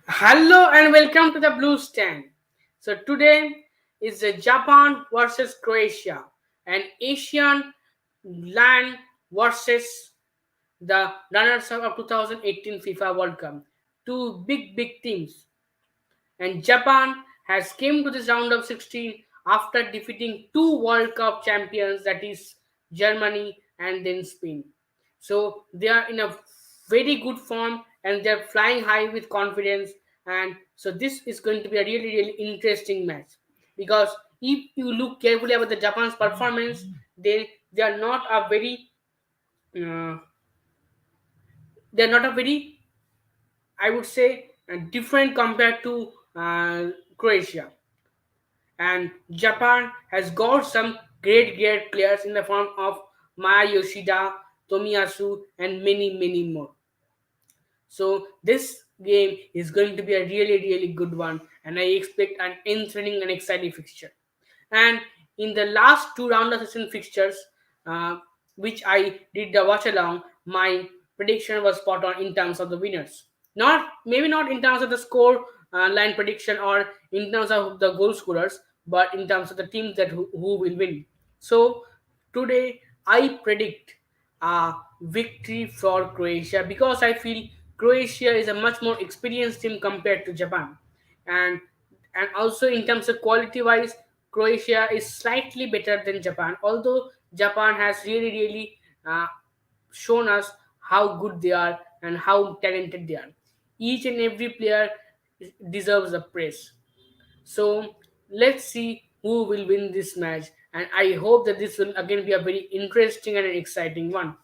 Hello and welcome to the Blue Stand. So today is the Japan versus Croatia and Asian land versus the runners-up of 2018 FIFA World Cup. Two big teams, and Japan has came to this round of 16 after defeating two World Cup champions, that is Germany and then Spain. So they are in a very good form and they're flying high with confidence. And so this is going to be a really interesting match, because if you look carefully about the Japan's performance, they are not a very uh, they're not a very, I would say, different compared to Croatia. And Japan has got some great players in the form of Maya Yoshida, Tomiyasu, and many more. So this game is going to be a really good one, and I expect an entertaining and exciting fixture. And in the last two round of 16 fixtures, uh, which I did the watch along, my prediction was spot on in terms of the winners. Not maybe not in terms of the score line prediction or in terms of the goal scorers, but in terms of the teams that who will win. So today I predict a victory for Croatia, because I feel Croatia is a much more experienced team compared to Japan, and also in terms of quality wise, Croatia is slightly better than Japan. Although Japan has really shown us how good they are and how talented they are. Each and every player deserves the praise. So let's see who will win this match, and I hope that this will again be a very interesting and an exciting one.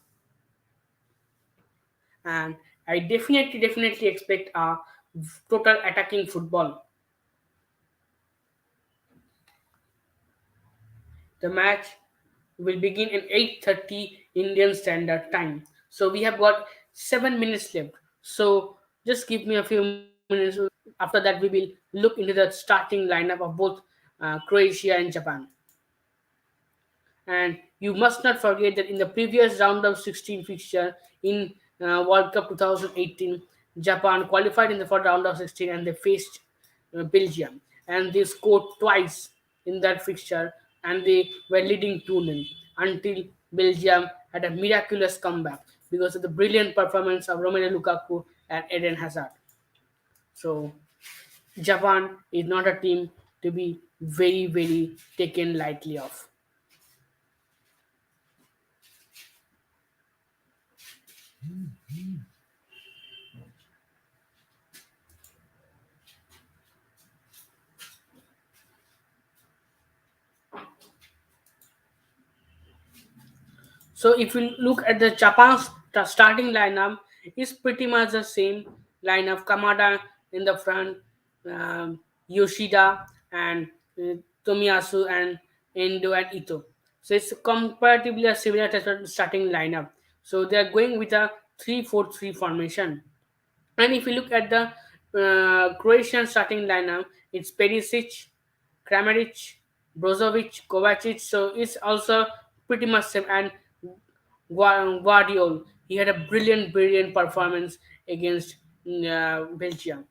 And I definitely expect a total attacking football. The match will begin at 8:30 Indian Standard Time. So we have got 7 minutes left. So just give me a few minutes. After that, we will look into the starting lineup of both Croatia and Japan. And you must not forget that in the previous round of 16 fixture in World Cup 2018, Japan qualified in the first round of 16 and they faced Belgium, and they scored twice in that fixture, and they were leading 2-0 until Belgium had a miraculous comeback because of the brilliant performance of Romelu Lukaku and Eden Hazard. So Japan is not a team to be very taken lightly of. So if you look at the Japan's starting lineup, it's pretty much the same lineup. Kamada in the front, Yoshida and Tomiyasu and Endo and Ito. So it's comparatively a similar starting lineup. So they are going with a 3-4-3 formation. And if you look at the Croatian starting lineup, it's Perisic, Kramaric, Brozovic, Kovacic. So it's also pretty much same. And Guardiol, he had a brilliant performance against Belgium.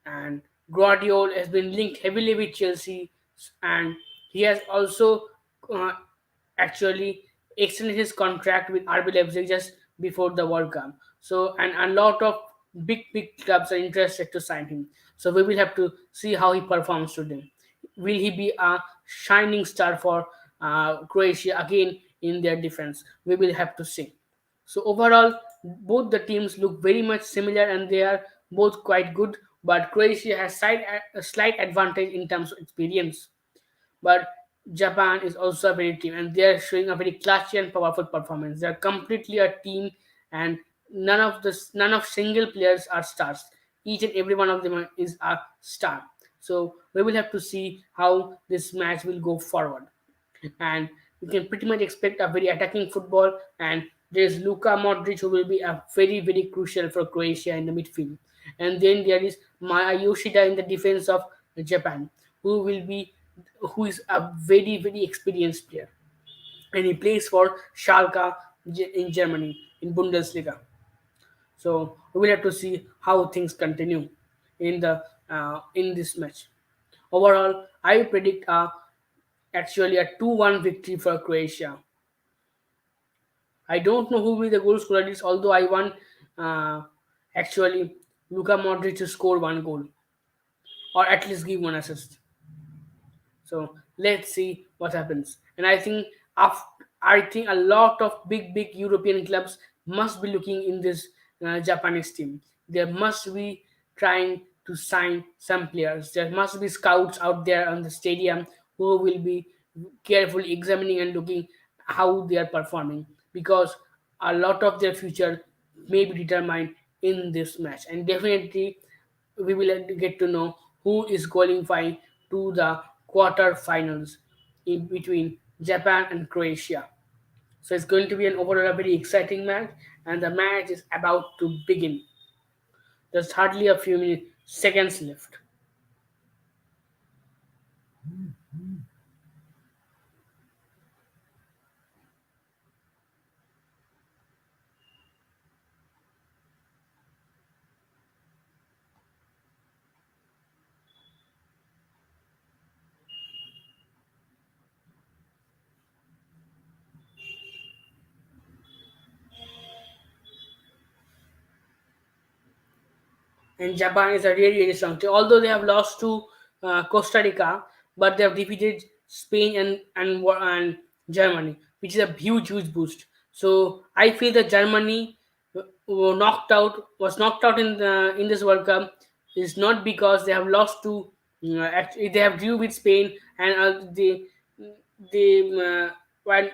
And Guardiol has been linked heavily with Chelsea, and he has also uh, actually extended his contract with RB Leipzig just before the World Cup. So, and a lot of big clubs are interested to sign him. So we will have to see how he performs today. Will he be a shining star for Croatia again in their defense? We will have to see. So overall, both the teams look very much similar and they are both quite good. But Croatia has a slight advantage in terms of experience. But Japan is also a very team, and they are showing a very clutch and powerful performance. They are completely a team, and none of single players are stars. Each and every one of them is a star. So we will have to see how this match will go forward, and you can pretty much expect a very attacking football. And there's Luka Modric, who will be a very crucial for Croatia in the midfield, and then there is Maya Yoshida in the defense of Japan, who will be who is a very experienced player, and he plays for Schalke in Germany in Bundesliga. So we will have to see how things continue in this match. Overall, I predict actually a 2-1 victory for Croatia. I don't know who will be the goal scorer is, although I want uh, actually Luka Modric to score one goal or at least give one assist. So let's see what happens. And I think a lot of big European clubs must be looking in this Japanese team. They must be trying to sign some players. There must be scouts out there on the stadium who will be carefully examining and looking how they are performing, because a lot of their future may be determined in this match. And definitely we will get to know who is qualifying to the quarter-finals in between Japan and Croatia. So it's going to be an overall a very exciting match, and the match is about to begin. There's hardly a few minutes, seconds left. And Japan is a really strong team. Although they have lost to Costa Rica, but they have defeated Spain and Germany, which is a huge boost. So I feel that Germany was knocked out in this World Cup is not because they have lost to actually they have drew with Spain, and they were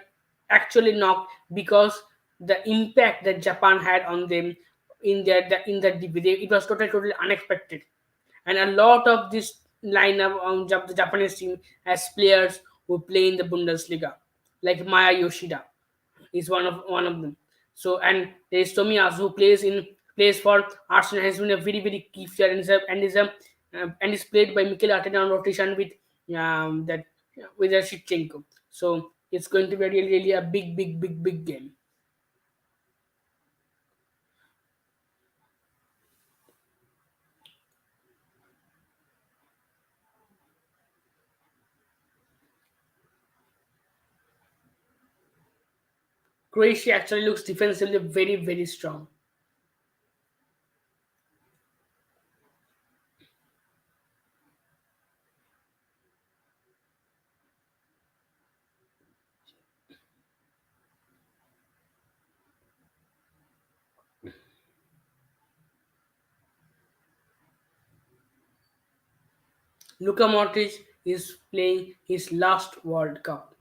actually knocked because the impact that Japan had on them in that debate. It was totally unexpected, and a lot of this lineup on the Japanese team has players who play in the Bundesliga, like Maya Yoshida is one of them. So, and there is Tomiyasu who plays for Arsenal, has been a very key player, and is played by Mikel Arteta on rotation that with Shevchenko. So it's going to be really a big game. Croatia actually looks defensively very strong. Luka Modric is playing his last World Cup.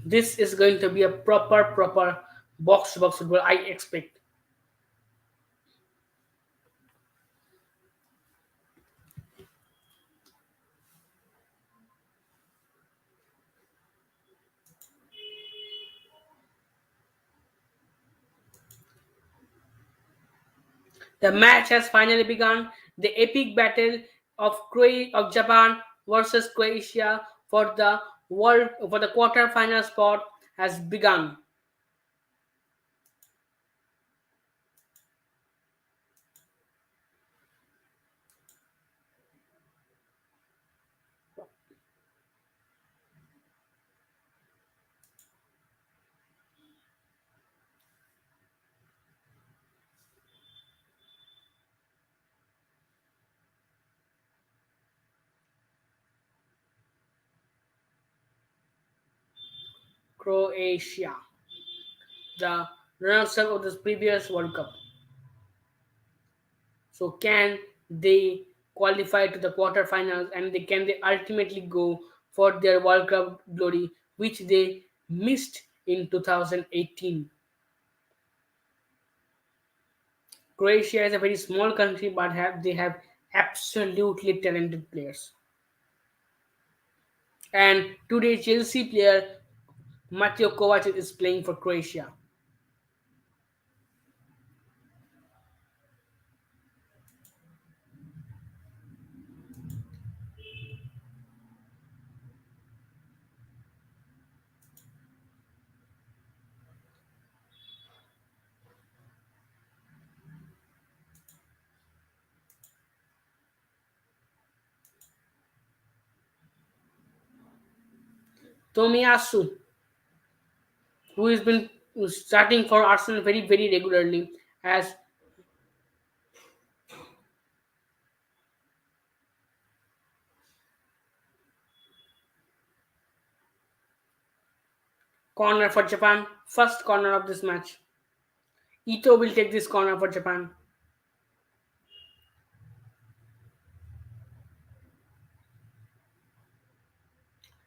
This is going to be a proper box to box football, I expect. The match has finally begun. The epic battle of Japan versus Croatia for the quarter-final spot has begun. Croatia, the runners-up of the previous World Cup. So can they qualify to the quarterfinals, and they ultimately go for their World Cup glory, which they missed in 2018. Croatia is a very small country, but they have absolutely talented players. And today, Chelsea player Mateo Kovacic is playing for Croatia. Tomiyasu, who has been starting for Arsenal very regularly, as corner for Japan. First corner of this match. Ito will take this corner for Japan.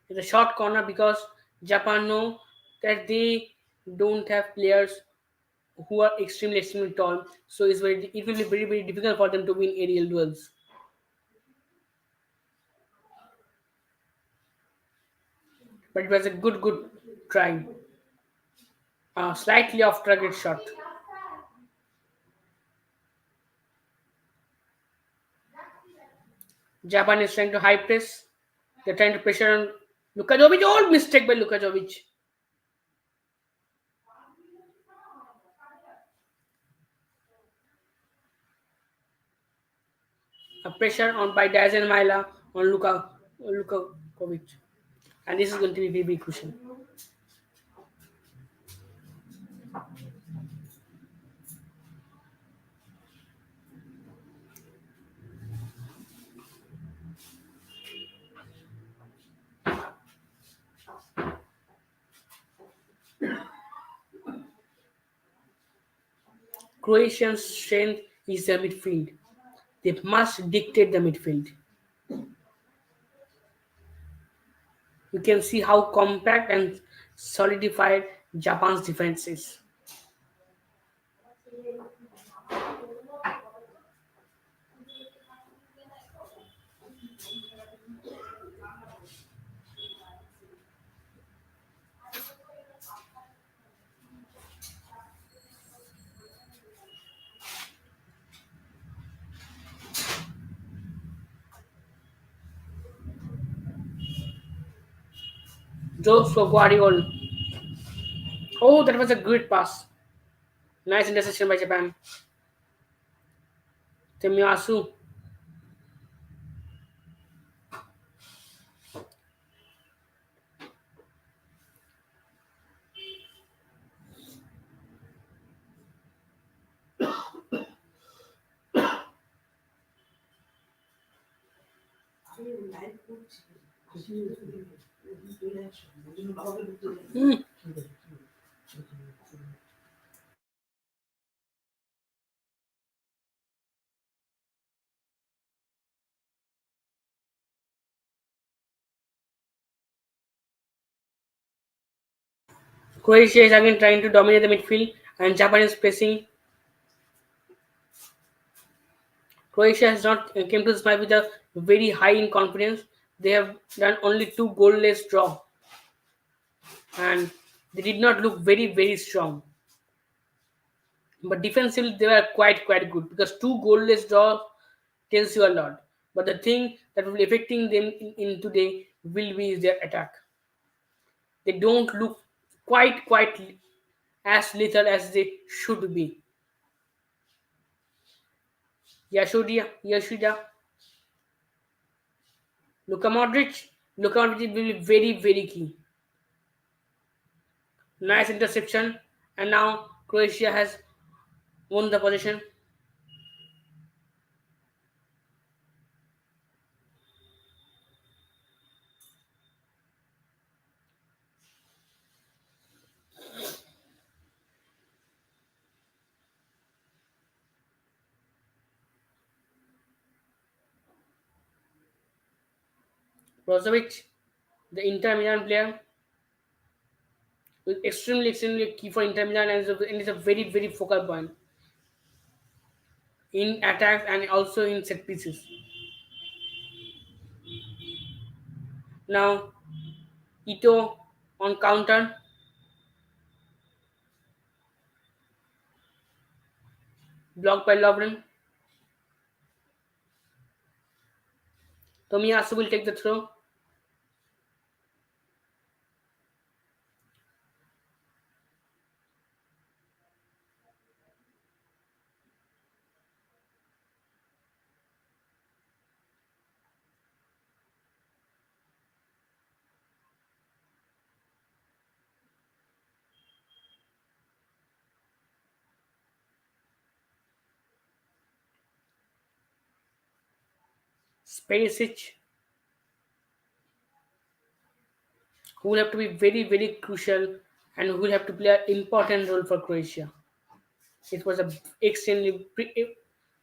It's a short corner because Japan know that they don't have players who are extremely tall. So it will be very difficult for them to win aerial duels. But it was a good try. Slightly off target shot. Japan is trying to high press. They're trying to pressure on Lukajovic. All mistake by Lukajovic. A pressure on by Dazen Maila on Lukakovic. And this is going to be very crucial. Croatian's strength is the midfield. They must dictate the midfield. You can see how compact and solidified Japan's defense is. Joseph Guardiola. Oh, that was a great pass. Nice interception by Japan. Temiyasu. Hmm. Croatia is again trying to dominate the midfield, and Japan is pressing. Croatia has not came to this match with a very high in confidence. They have done only two goalless draw, and they did not look very strong. But defensively, they were quite good because two goalless draws tells you a lot. But the thing that will be affecting them in today will be their attack. They don't look quite as lethal as they should be. Yashida, Luka Modric. Luka Modric will be very key. Nice interception, and now Croatia has won the position. Brozovic, the Inter Milan player, is extremely key for Inter Milan and is a very focal point in attacks and also in set pieces. Now, Ito on counter, blocked by Lovren. Tomiyasu will take the throw. Perisic, who will have to be very crucial and who will have to play an important role for Croatia. It was a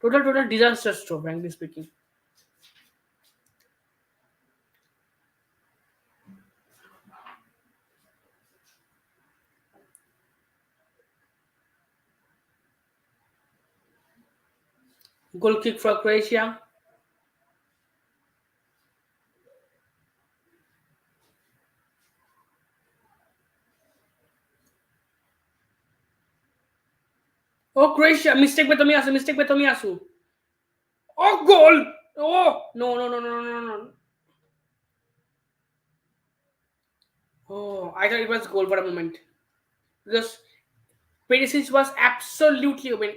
total disaster stroke, frankly speaking. Goal kick for Croatia. Oh, Croatia! Mistake by Tomiyasu. Mistake by Tomiyasu. Oh, goal! Oh, no. Oh, I thought it was goal for a moment because Perisic was absolutely open.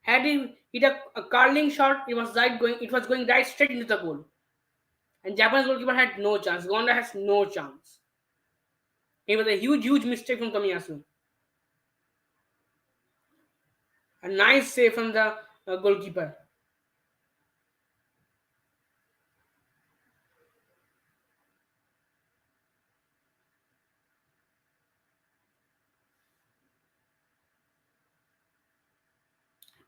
Had he hit a curling shot, it was going right straight into the goal. And Japan's goalkeeper had no chance. Gonda has no chance. It was a huge mistake from Tomiyasu. A nice save from the goalkeeper.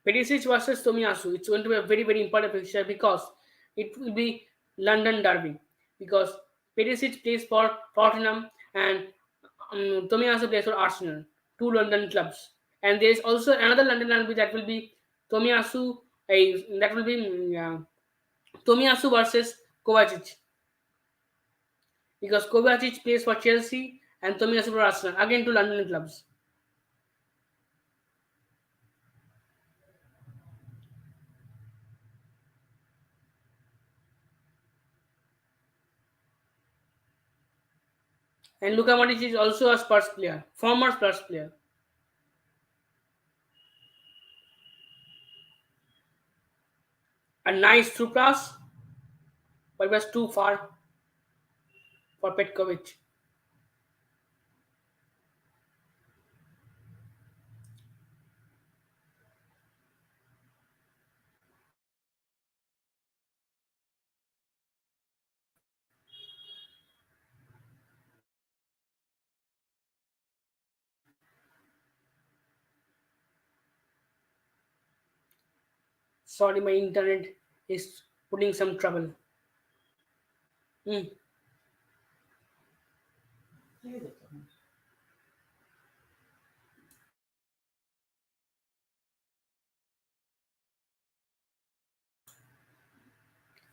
Perisic versus Tomiyasu. It's going to be a very important fixture because it will be London derby. Because Perisic plays for Tottenham and Tomiyasu plays for Arsenal. Two London clubs. And there is also another London derby that will be Tomiyasu. That will be Tomiyasu versus Kovacic. Because Kovacic plays for Chelsea and Tomiyasu for Arsenal. Again, two London clubs. And Luka Modric is also a Spurs player, former Spurs player. A nice through pass, but it was too far for Petkovic. Sorry, my internet is putting some trouble. Hmm.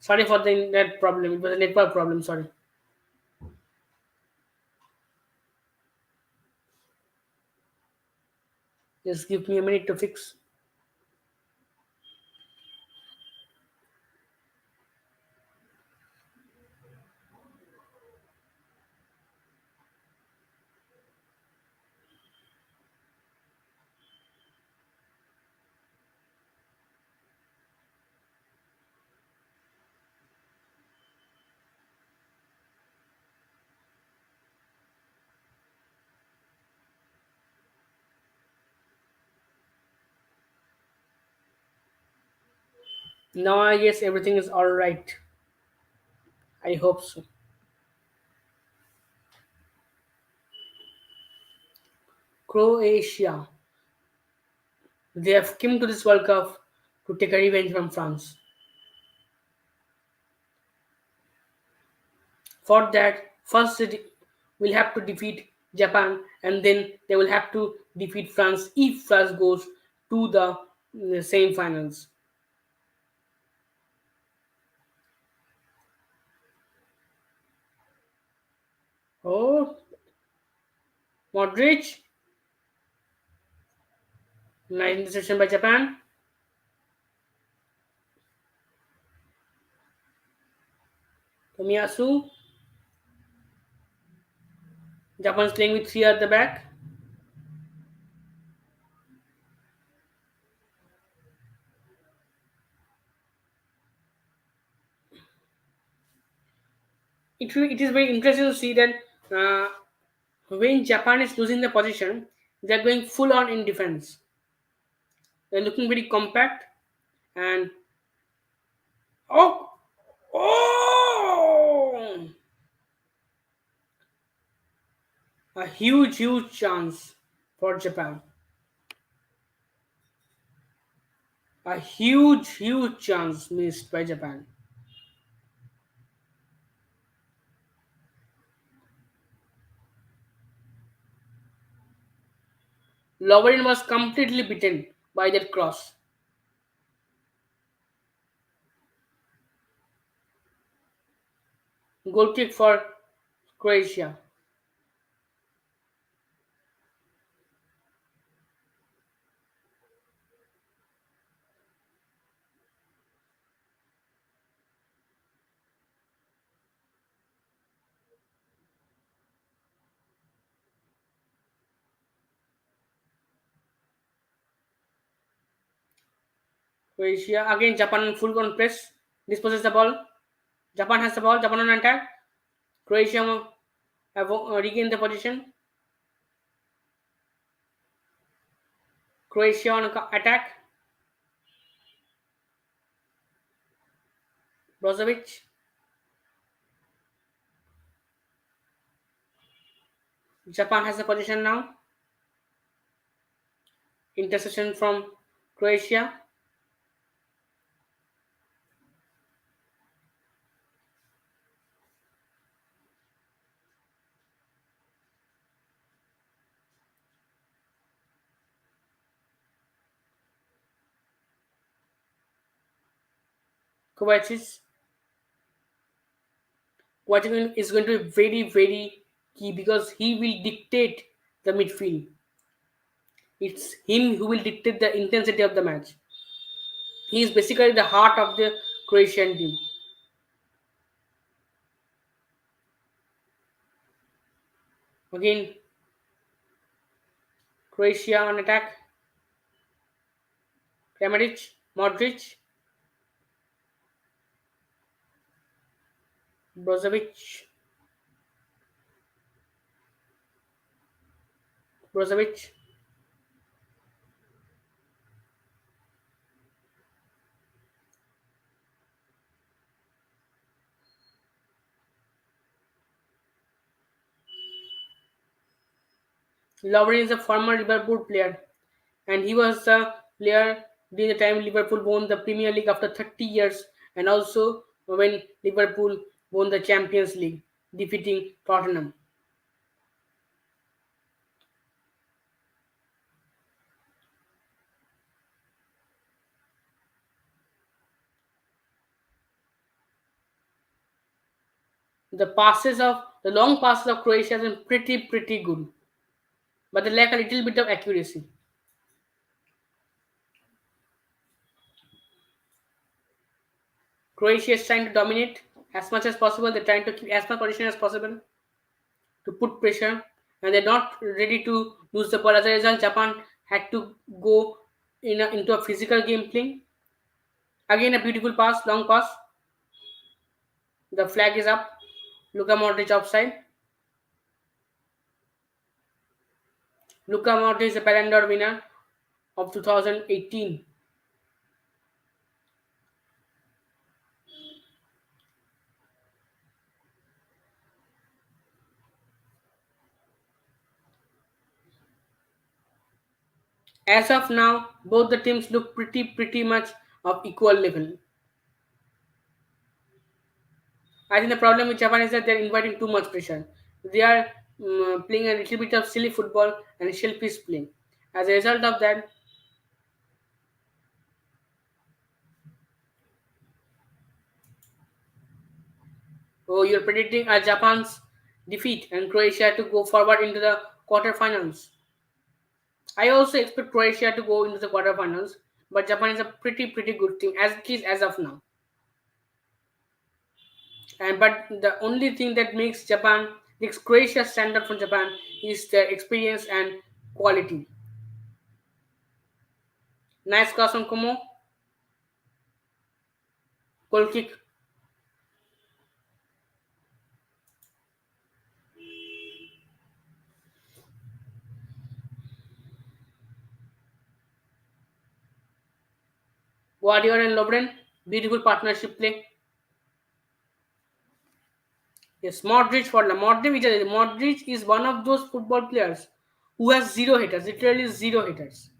Sorry for the internet problem. It was a network problem. Sorry. Just give me a minute to fix. Now I guess everything is all right. I hope so. Croatia. They have come to this World Cup to take a revenge from France. For that, first it will have to defeat Japan, and then they will have to defeat France if France goes to the semi-finals. Oh, Modric, nice interception by Japan. Tomiyasu, Japan is playing with three at the back. It is very interesting to see that when Japan is losing the position, they are going full on in defense. They're looking very compact and oh, oh, a huge chance for Japan. A huge chance missed by Japan. Lovren was completely beaten by that cross. Goal kick for Croatia. Croatia again. Japan on full on press. Disposes the ball. Japan has the ball. Japan on attack. Croatia have regained the position. Croatia on attack. Brozovic. Japan has the position now. Interception from Croatia. Kovacic. Kovacic is going to be very key because he will dictate the midfield. It's him who will dictate the intensity of the match. He is basically the heart of the Croatian team. Again, Croatia on attack. Kramaric, Modric, Brozovic, Brozovic. Lovren is a former Liverpool player, and he was the player during the time Liverpool won the Premier League after 30 years, and also when Liverpool won the Champions League, defeating Tottenham. The long passes of Croatia have been pretty good, but they lack a little bit of accuracy. Croatia is trying to dominate as much as possible. They're trying to keep as much position as possible to put pressure, and they're not ready to lose the ball. As a result, Japan had to go into a physical game playing. Again, a beautiful pass, long pass. The flag is up. Luka Modric offside. Luka Modric is a Ballon d'Or winner of 2018. As of now, both the teams look pretty much of equal level. I think the problem with Japan is that they're inviting too much pressure. They are playing a little bit of silly football and shellfish playing. As a result of that, oh, you're predicting Japan's defeat and Croatia to go forward into the quarterfinals. I also expect Croatia to go into the quarterfinals, but Japan is a pretty good team as it is as of now. And but the only thing that makes Croatia stand out from Japan is their experience and quality. Nice cross on Como, goal kick. Guardiola and Lovren, beautiful partnership play. Yes, Modric is one of those football players who has zero hitters, literally zero hitters.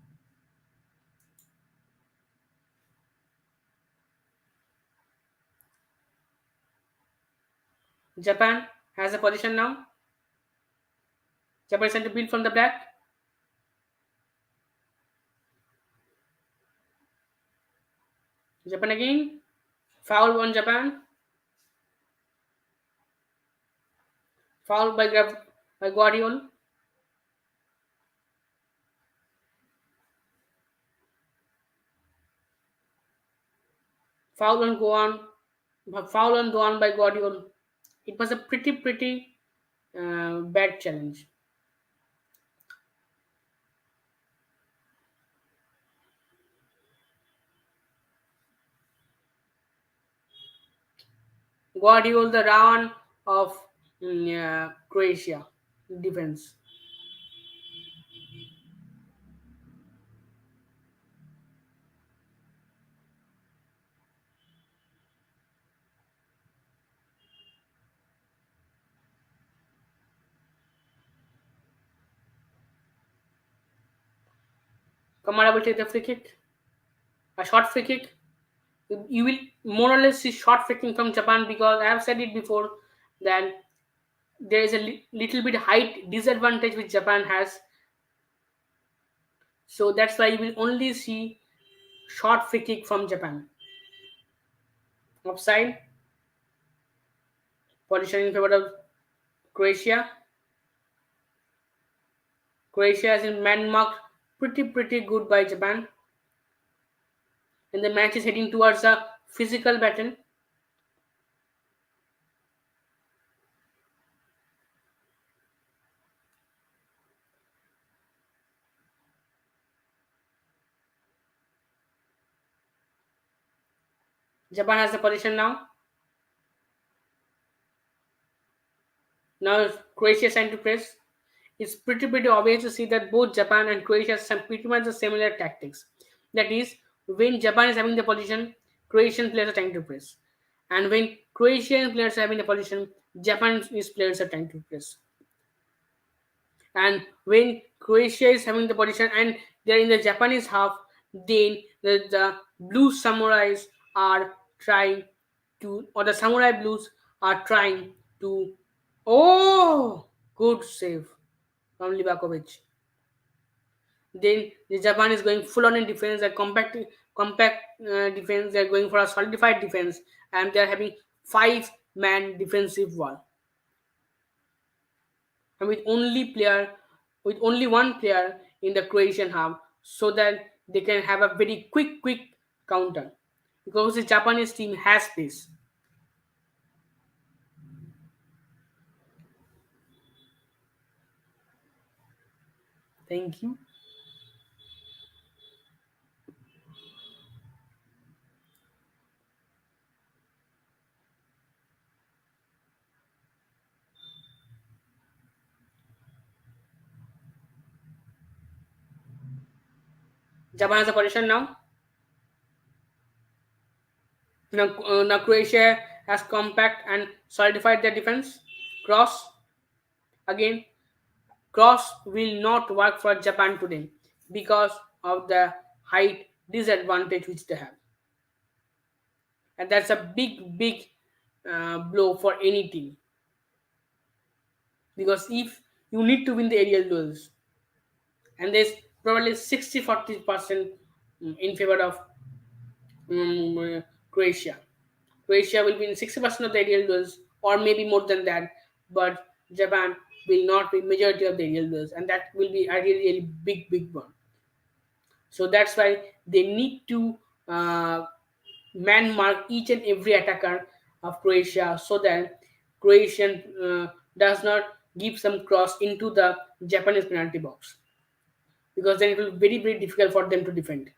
Japan has a position now. Japan is trying to build from the back. Japan again. Foul on Japan. Foul by Guardiola. Foul on Goan. Foul on Goan by Guardiola. It was a pretty bad challenge. Guardiola, the Rawan of Croatia defense. Kamara will take the free kick. A short free kick. You will more or less see short free kick from Japan because I have said it before that there is a little bit height disadvantage which Japan has. So that's why you will only see short free kick from Japan. Offside. Position in favor of Croatia. Croatia has been man marked pretty good by Japan. And the match is heading towards a physical battle. Japan has the position now. Now Croatia is trying to press. It's pretty obvious to see that both Japan and Croatia have pretty much the similar tactics. That is, when Japan is having the position, Croatian players are trying to press. And when Croatian players are having the position, Japanese players are trying to press. And when Croatia is having the position and they're in the Japanese half, then the blue samurais are trying to, or the samurai blues are trying to. Oh, good save from Livakovic. Then the Japan is going full on in defense, a compact defense. They're going for a solidified defense, and they're having 5-man defensive wall. And with only one player in the Croatian half, so that they can have a very quick counter, because the Japanese team has pace. Thank you. Japan has a position now. Now Croatia has compact and solidified their defense. Cross again. Cross will not work for Japan today because of the height disadvantage which they have, and that's a big blow for any team, because if you need to win the aerial duels, and there's probably 60-40% in favor of Croatia. Croatia will win 60% of the aerial duels, or maybe more than that, but Japan will not win majority of the aerial duels, and that will be a really, really big one. So that's why they need to uh, man mark each and every attacker of Croatia, so that Croatian does not give some cross into the Japanese penalty box, because then it will be very difficult for them to defend.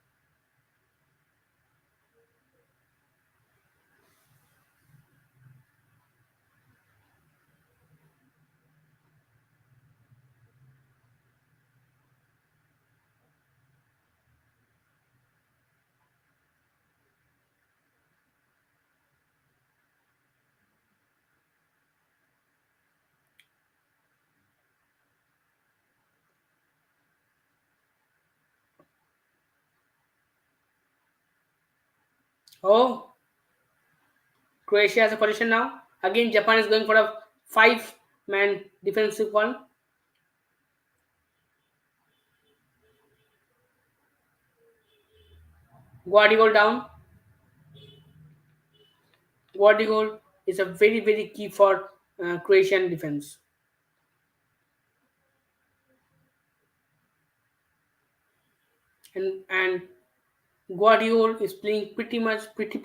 Oh, Croatia has a position now. Again, Japan is going for a five-man defensive one. Guardiol down. Guardiol is a very key for Croatian defense. And Guardiol is playing pretty much pretty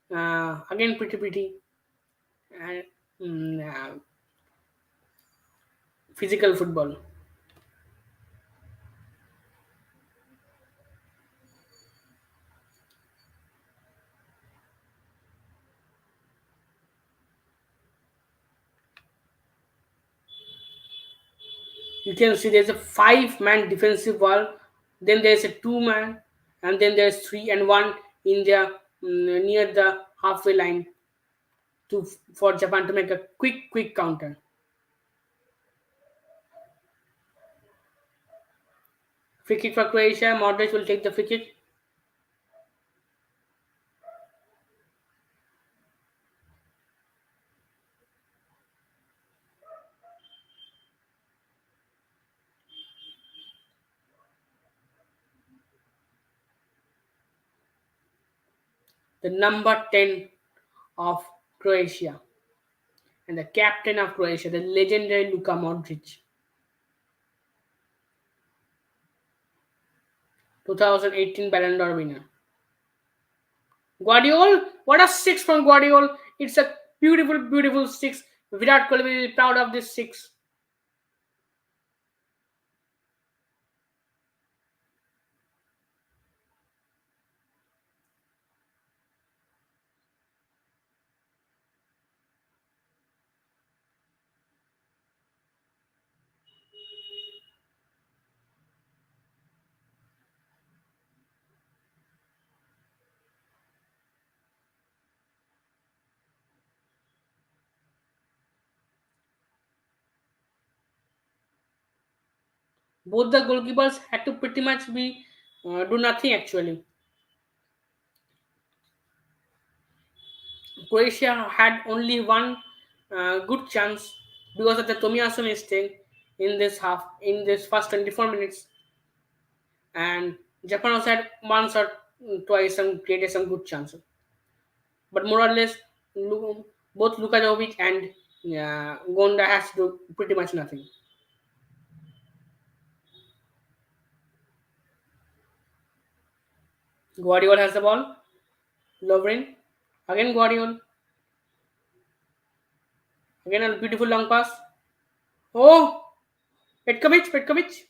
again pretty and physical football. You can see there's a five-man defensive wall, then there's a two-man, and then there's three and one in the near the halfway line to for Japan to make a quick counter. Free kick for Croatia. Modric will take the free kick. The number 10 of Croatia and the captain of Croatia, the legendary Luka Modric, 2018 Ballon d'Or winner. Guardiol, what a six from Guardiol! It's a beautiful six. Virat Kohli will be proud of this six. Both the goalkeepers had to pretty much be do nothing actually. Croatia had only one good chance because of the Tomiyasu mistake in this half, in this first 24 minutes, and Japan also had once or twice some created some good chances, but more or less both Luka Jovic and Gonda has to do pretty much nothing. Guardiol has the ball. Lovren again. Guardiol again, a beautiful long pass. Oh, Petkovic.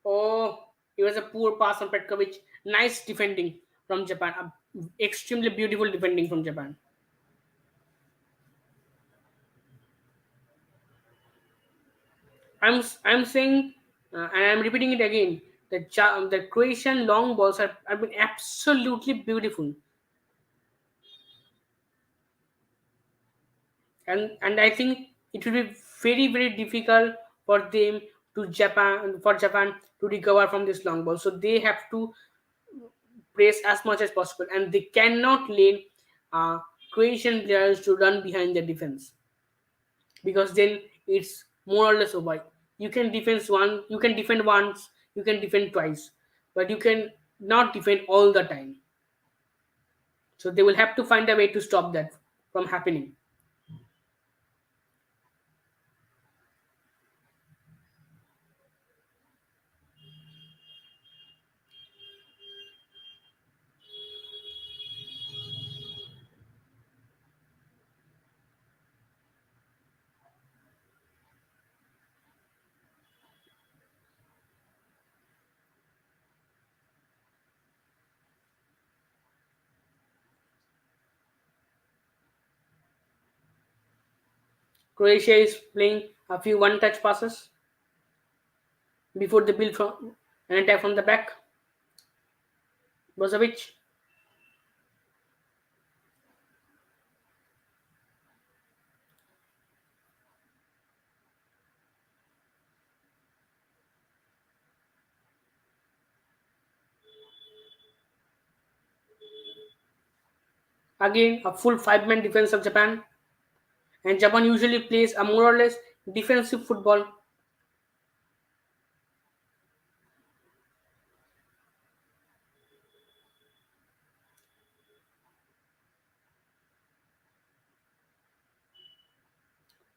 Oh, it was a poor pass on Petkovic. Nice defending from Japan. Extremely beautiful defending from Japan. I'm saying, and I'm repeating it again. The Croatian long balls have been absolutely beautiful, and I think it will be very difficult for them Japan to recover from this long ball. So they have to press as much as possible, and they cannot let uh, Croatian players to run behind the defense, because then it's more or less over. You can defend once, you can defend twice, but you can not defend all the time. So they will have to find a way to stop that from happening. Croatia is playing a few one-touch passes before they build from an attack from the back. Brozovic, again a full five-man defense of Japan, and Japan usually plays a more or less defensive football.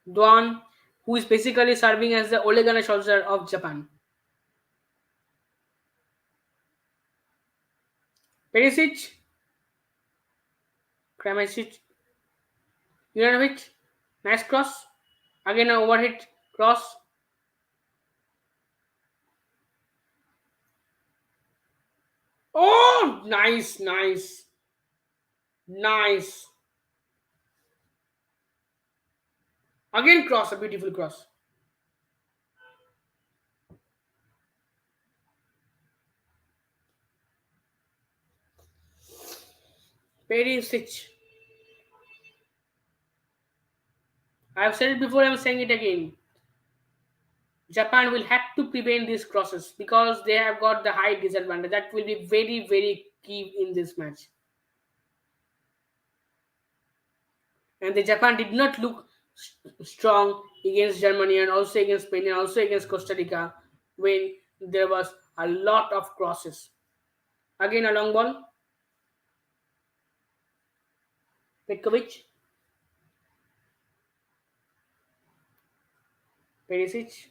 Duan, who is basically serving as the Ole Gunnar Solskjaer of Japan. Perisic, Kramaric, Juranovic, nice cross. Again, an overhead cross. Oh, nice, nice, nice. Again, cross, a beautiful cross. Perisic. I've said it before, I'm saying it again. Japan will have to prevent these crosses because they have got the high disadvantage. That will be very, very key in this match. And the Japan did not look strong against Germany and also against Spain and also against Costa Rica when there was a lot of crosses. Again, a long ball. Petkovic, Perisic.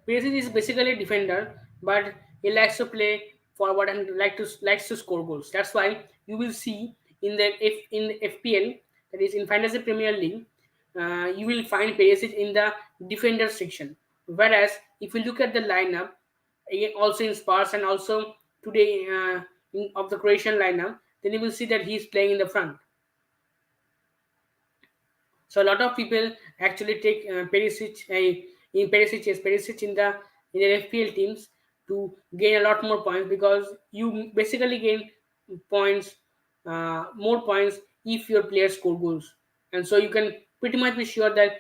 Perisic is basically a defender, but he likes to play forward and likes to score goals. That's why you will see in the FPL, that is in Fantasy Premier League, you will find Perisic in the defender section. Whereas if you look at the lineup, also in Spurs and also today of the Croatian lineup, then you will see that he is playing in the front. So a lot of people actually take Perisic in their FPL teams to gain a lot more points, because you basically gain points, more points if your players score goals, and so you can pretty much be sure that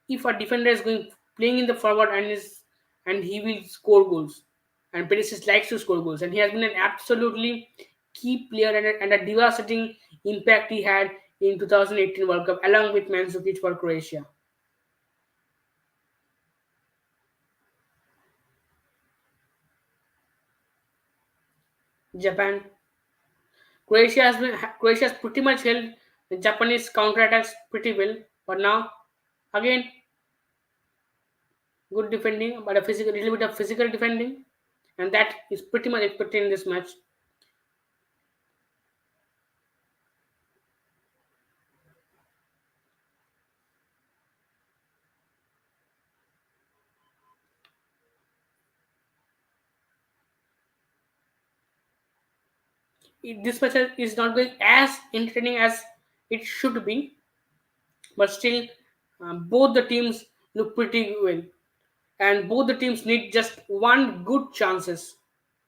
if a defender is going playing in the forward and he will score goals, and Perisic likes to score goals, and he has been an absolutely key player and a devastating impact he had in 2018 World Cup along with Mandzukic for Croatia. Japan, Croatia has pretty much held the Japanese counterattacks pretty well, but now again good defending, but a little bit of physical defending, and that is pretty much expected in this match. This match is not going as entertaining as it should be, but still, both the teams look pretty well, and both the teams need just one good chances,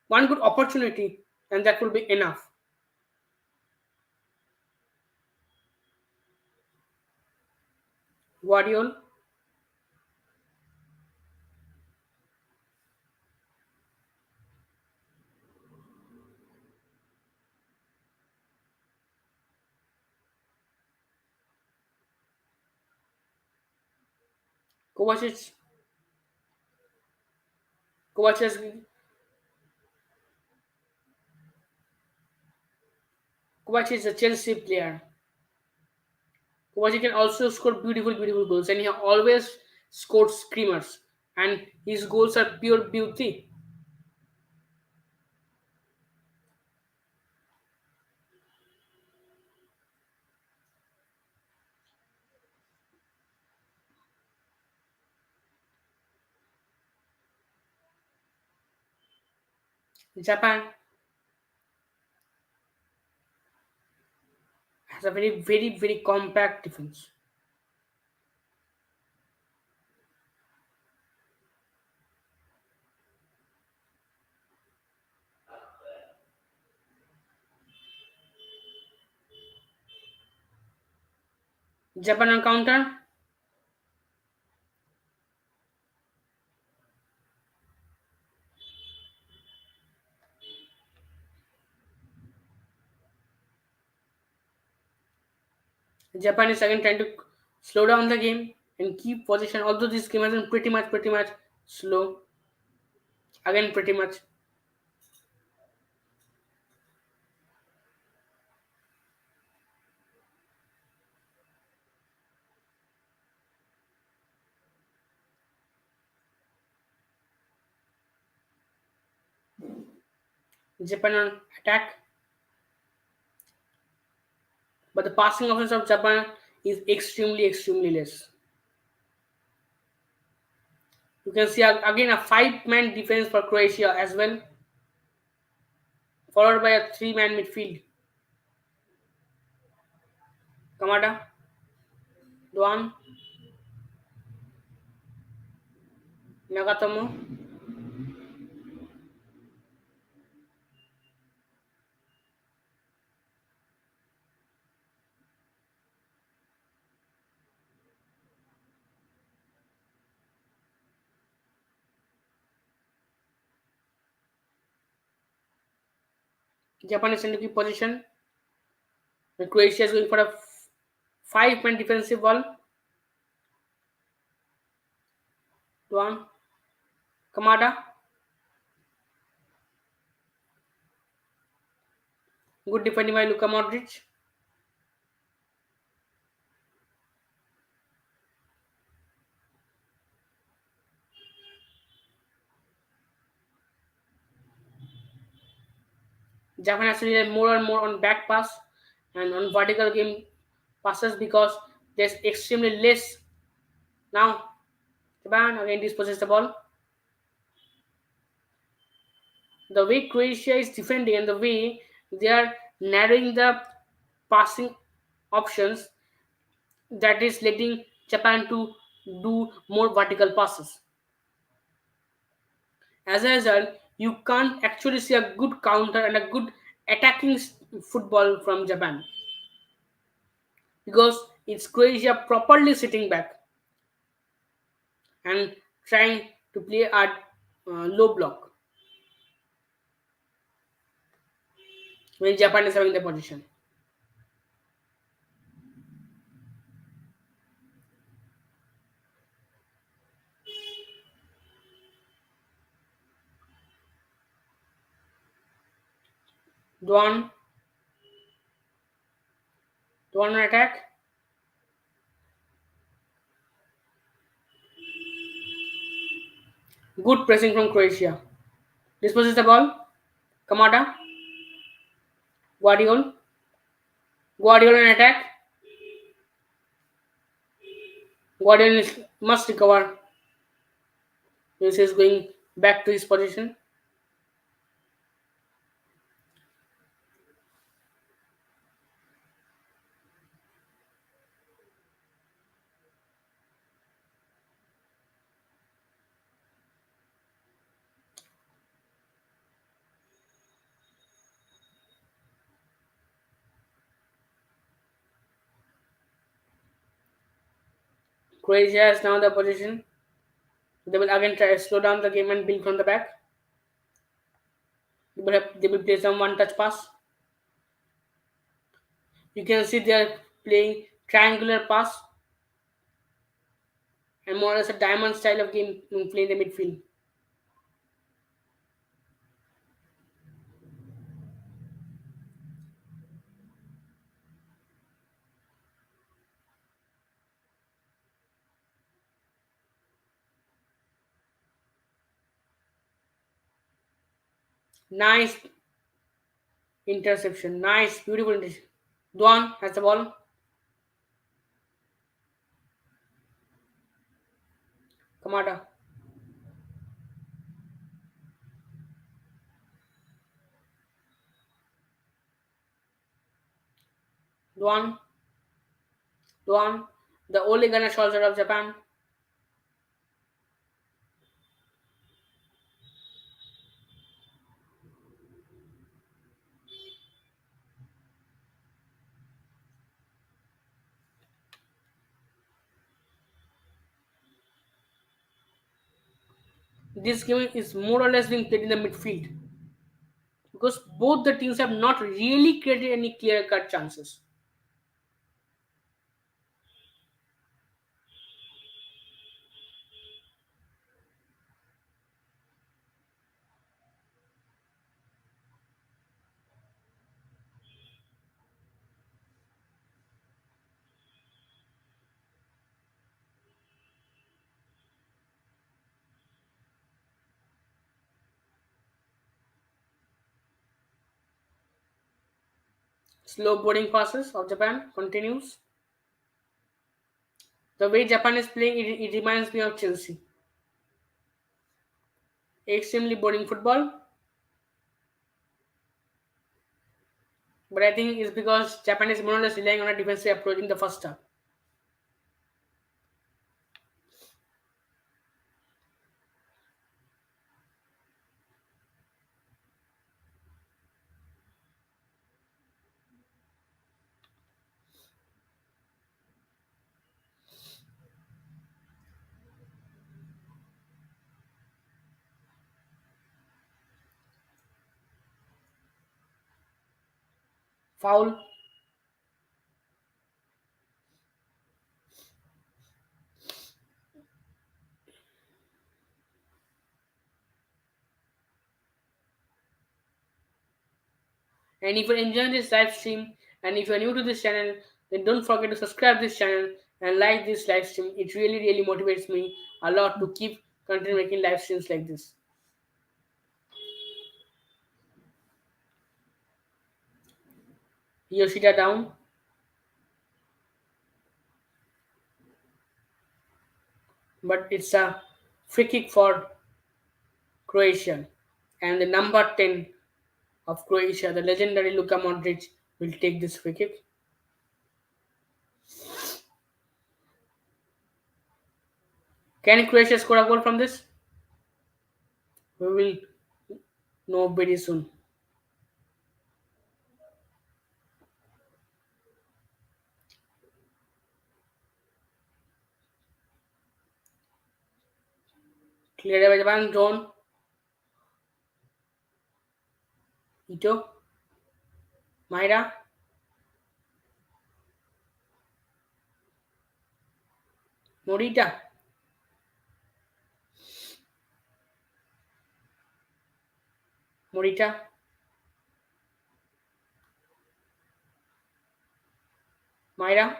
one good opportunity, and that will be enough. Guardiol, Kovacic, Kovacic, Kovacic is a Chelsea player. Kovacic can also score beautiful, beautiful goals, and he always scored screamers, and his goals are pure beauty. Japan has a very, very, very compact defense. Japan on counter. Japan is again trying to slow down the game and keep position. Although this game has been pretty much slow. Again, pretty much. Japan on attack, but the passing options of Japan is extremely less. You can see again a five-man defense for Croatia as well, followed by a three-man midfield. Kamada, Duan, Nagatomo. Japan is in the key position. And Croatia is going for a five-man defensive wall. Duan, Kamada, good defending by Luka Modric. Japan has to rely more and more on back pass and on vertical game passes because there's extremely less. Now, Japan again dispossesses the ball. The way Croatia is defending and the way they are narrowing the passing options, that is letting Japan to do more vertical passes. As a result, you can't actually see a good counter and a good attacking football from Japan because it's Croatia properly sitting back and trying to play at low block when Japan is having the position. Duan, Duan on attack. Good pressing from Croatia. Disposes the ball. Kamada, Guardiol, Guardiol on attack. Guardiol must recover. This is going back to his position. Croatia has now the position. They will again try to slow down the game and build from the back. They will play some one touch pass. You can see they are playing triangular pass and more or less a diamond style of game playing the midfield. Nice interception. Nice, beautiful interception. Duan has the ball. Kamada. Duan. Duan. The only gunner soldier of Japan. This game is more or less being played in the midfield because both the teams have not really created any clear cut chances. Slow boarding passes of Japan continues. The way Japan is playing, it reminds me of Chelsea. Extremely boring football, but I think it's because Japan is more or less relying on a defensive approach in the first half. Foul. And if you're enjoying this live stream and if you're new to this channel, then don't forget to subscribe this channel and like this live stream. It really motivates me a lot to keep content making live streams like this. Yoshida down, but it's a free kick for Croatia. And the number 10 of Croatia, the legendary Luka Modric, will take this free kick. Can Croatia score a goal from this? We will know very soon. Cleared by Japan zone. Ito. Maida. Morita. Morita. Maida.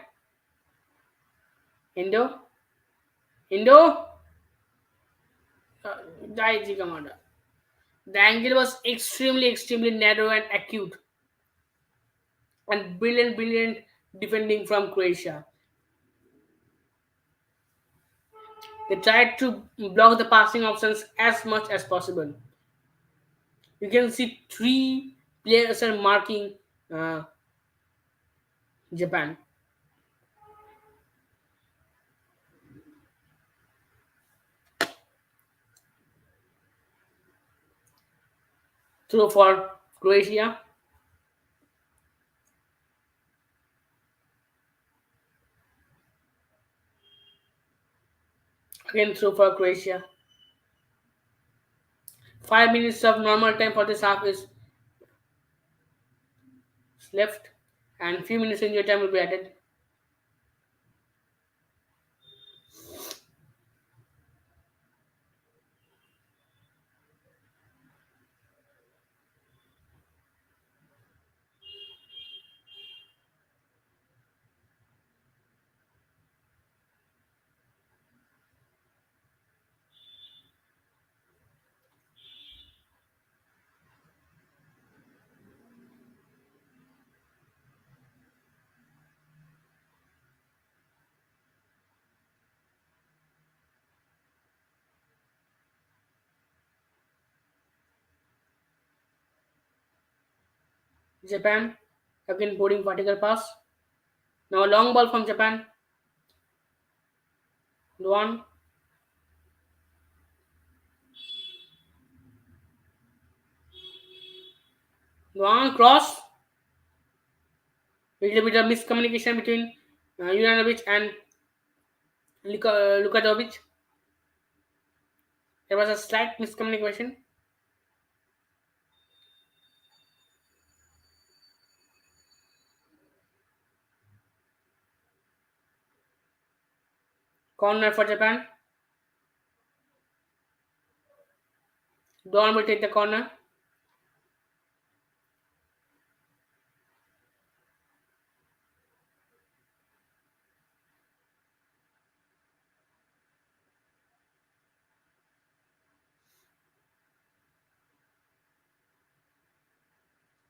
Indo. Indo. Daiji Kamada. The angle was extremely narrow and acute. And brilliant defending from Croatia. They tried to block the passing options as much as possible. You can see three players are marking Japan. Throw for Croatia. Again through for Croatia. 5 minutes of normal time for this half is left, and few minutes in your time will be added. Japan again boarding vertical pass. Now a long ball from Japan. Luan. Luan cross. Little bit of miscommunication between Juranovic and Lukadovic. There was a slight miscommunication. Corner for Japan. Don will take the corner.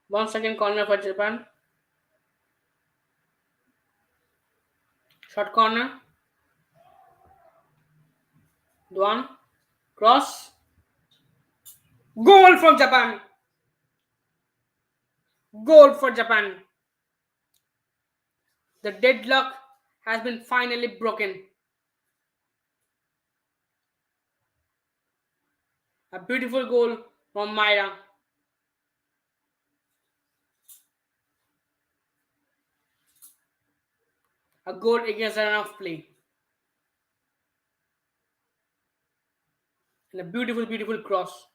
Once again corner for Japan. Short corner. Duan. Cross. Goal from Japan. Goal for Japan. The deadlock has been finally broken. A beautiful goal from Myra. A goal against the run of play. And a beautiful, beautiful cross.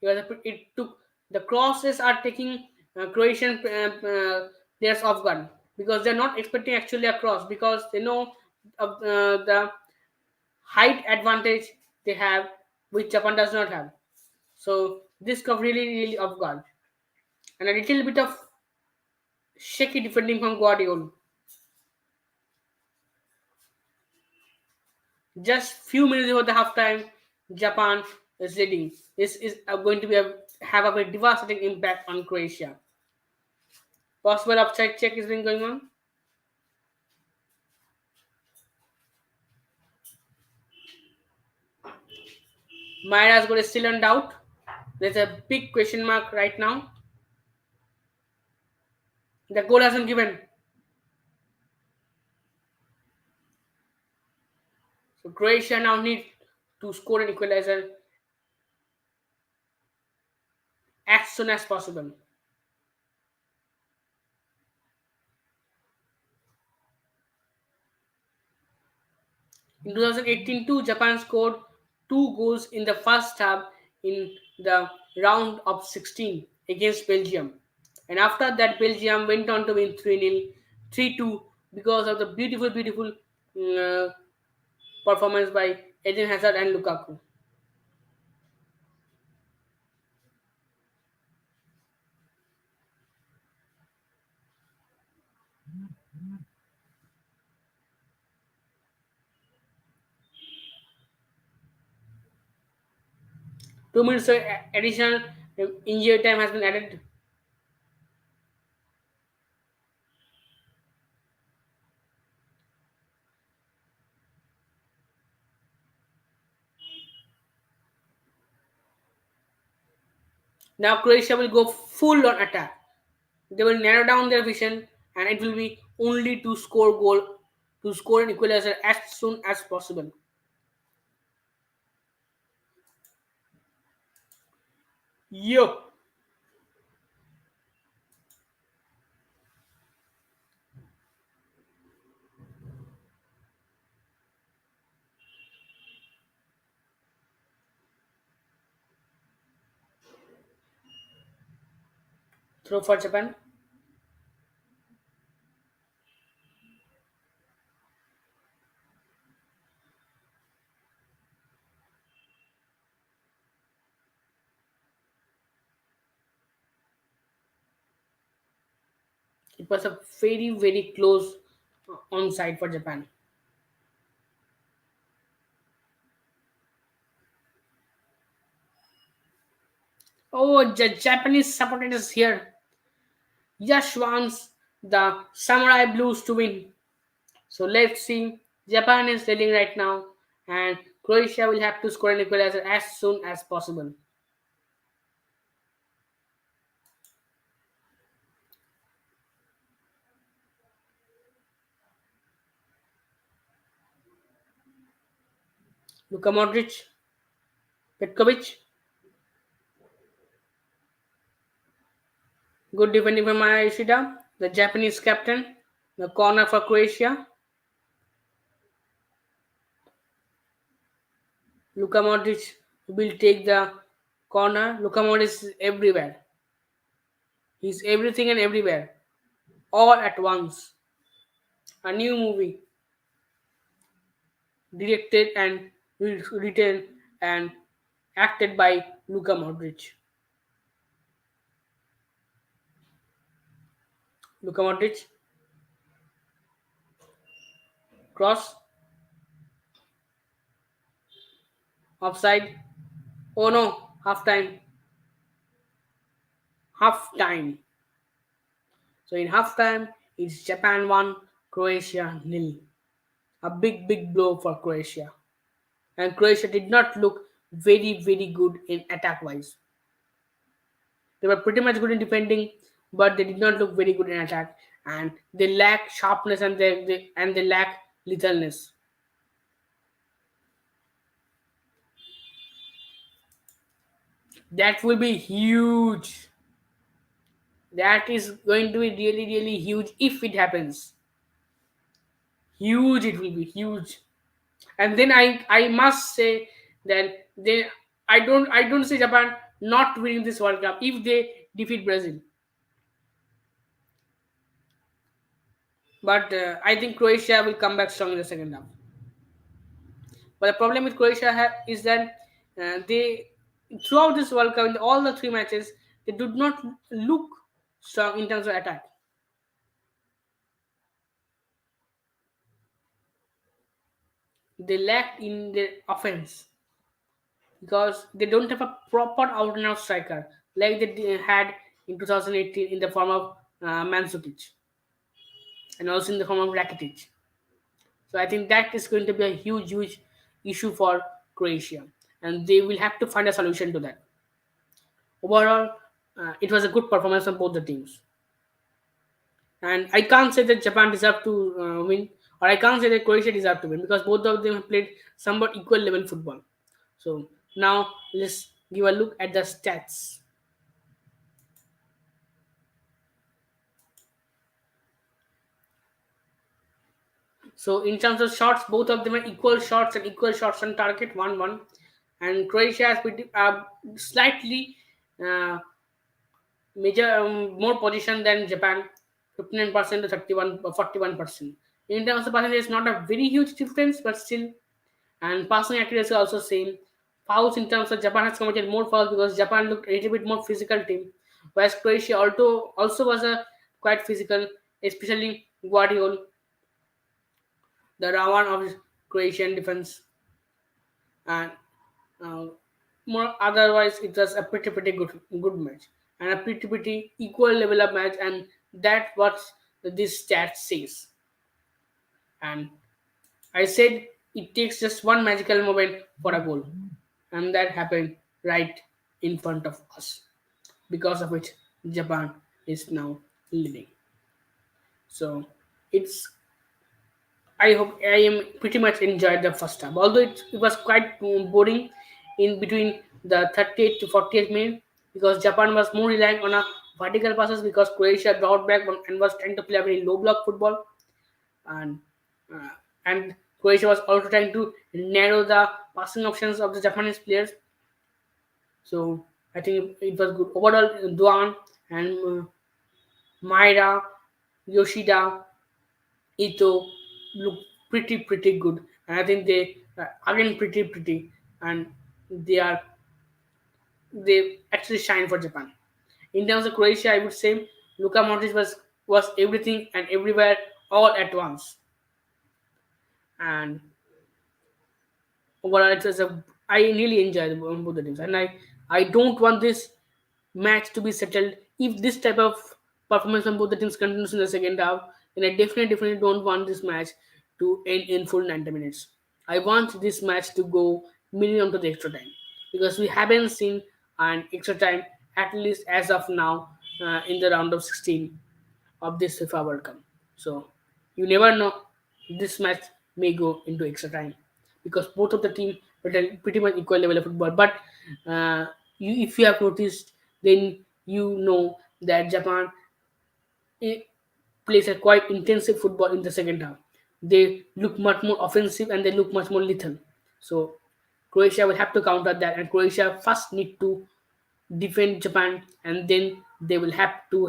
It took the crosses are taking Croatian players off guard because they're not expecting actually a cross because they know of the height advantage they have, which Japan does not have. So this got really, really off guard, and a little bit of shaky defending from Guardiola. Just few minutes before the halftime, Japan is leading. This is going to have a very devastating impact on Croatia. Possible upside check is been going on. Myra's goal is still in doubt. There's a big question mark right now. The goal hasn't given. So Croatia now needs to score an equalizer as soon as possible. In 2018 too, Japan scored 2 goals in the first half in the round of 16 against Belgium. And after that, Belgium went on to win 3-0, 3-2 because of the beautiful, beautiful performance by Eden Hazard and Lukaku. 2 minutes additional injury time has been added. Now Croatia will go full on attack. They will narrow down their vision and it will be only to score an equalizer as soon as possible. Yo. Throw for Japan. It was a very, very close onside for Japan. Oh, the Japanese supporters here. Yash wants the Samurai Blues to win. So let's see. Japan is leading right now, and Croatia will have to score an equalizer as soon as possible. Luka Modric, Petkovic, good defending from Maya Yoshida, the Japanese captain. The corner for Croatia. Luka Modric will take the corner. Luka Modric is everywhere. He's everything and everywhere, all at once. A new movie directed and written and acted by Luka Modric. Luka Modric, cross, offside. Oh no, half time. Half time. So in half time, it's Japan 1, Croatia nil. A big, big blow for Croatia. And Croatia did not look very, very good in attack wise. They were pretty much good in defending, but they did not look very good in attack. And they lack sharpness and they lack lethalness. That will be huge. That is going to be really, really huge if it happens. Huge, it will be huge. And then I must say that I don't see Japan not winning this World Cup if they defeat Brazil. But I think Croatia will come back strong in the second half. But the problem with Croatia is that they throughout this World Cup in all the three matches they did not look strong in terms of attack. They lacked in their offense because they don't have a proper out and out striker like they had in 2018 in the form of Mandzukic and also in the form of Rakitic. So I think that is going to be a huge, huge issue for Croatia, and they will have to find a solution to that. Overall, it was a good performance from both the teams, and I can't say that Japan deserved to win, or I can't say that Croatia deserved to win because both of them have played somewhat equal level football. So now let's give a look at the stats. So in terms of shots, both of them are equal shots and equal shots on target, 1-1. And Croatia has slightly uh, major more position than Japan, 59% to 31 41%. In terms of percentage, it's not a very huge difference, but still. And passing accuracy also same. Fouls in terms of Japan has committed more fouls because Japan looked a little bit more physical team, whereas Croatia also was a quite physical, especially Guardiola, the Ravan of Croatian defense, and uh, more otherwise it was a pretty good match and a pretty equal level of match, and that what this stat says. And I said it takes just one magical moment for a goal, and that happened right in front of us, because of which Japan is now leading. So it's I hope I am pretty much enjoyed the first half. Although it was quite boring in between the 38 to 48 minute because Japan was more relying on a vertical passes because Croatia brought back and was trying to play a very low block football, and uh, and Croatia was also trying to narrow the passing options of the Japanese players. So I think it was good overall. Duan and Maida, Yoshida, Ito look pretty good, and I think they again pretty, and they are they actually shine for Japan. In terms of Croatia, I would say Luka Modric was everything and everywhere all at once, and overall it was a I really enjoy both the teams, and I don't want this match to be settled. If this type of performance from both the teams continues in the second half, then I definitely don't want this match to end in full 90 minutes. I want this match to go minimum to the extra time because we haven't seen an extra time at least as of now in the round of 16 of this FIFA World Cup. So you never know, this match may go into extra time because both of the team are pretty much equal level of football. But if you have noticed, then you know that Japan eh, plays a quite intensive football in the second half. They look much more offensive and they look much more lethal. So Croatia will have to counter that, and Croatia first need to defend Japan, and then they will have to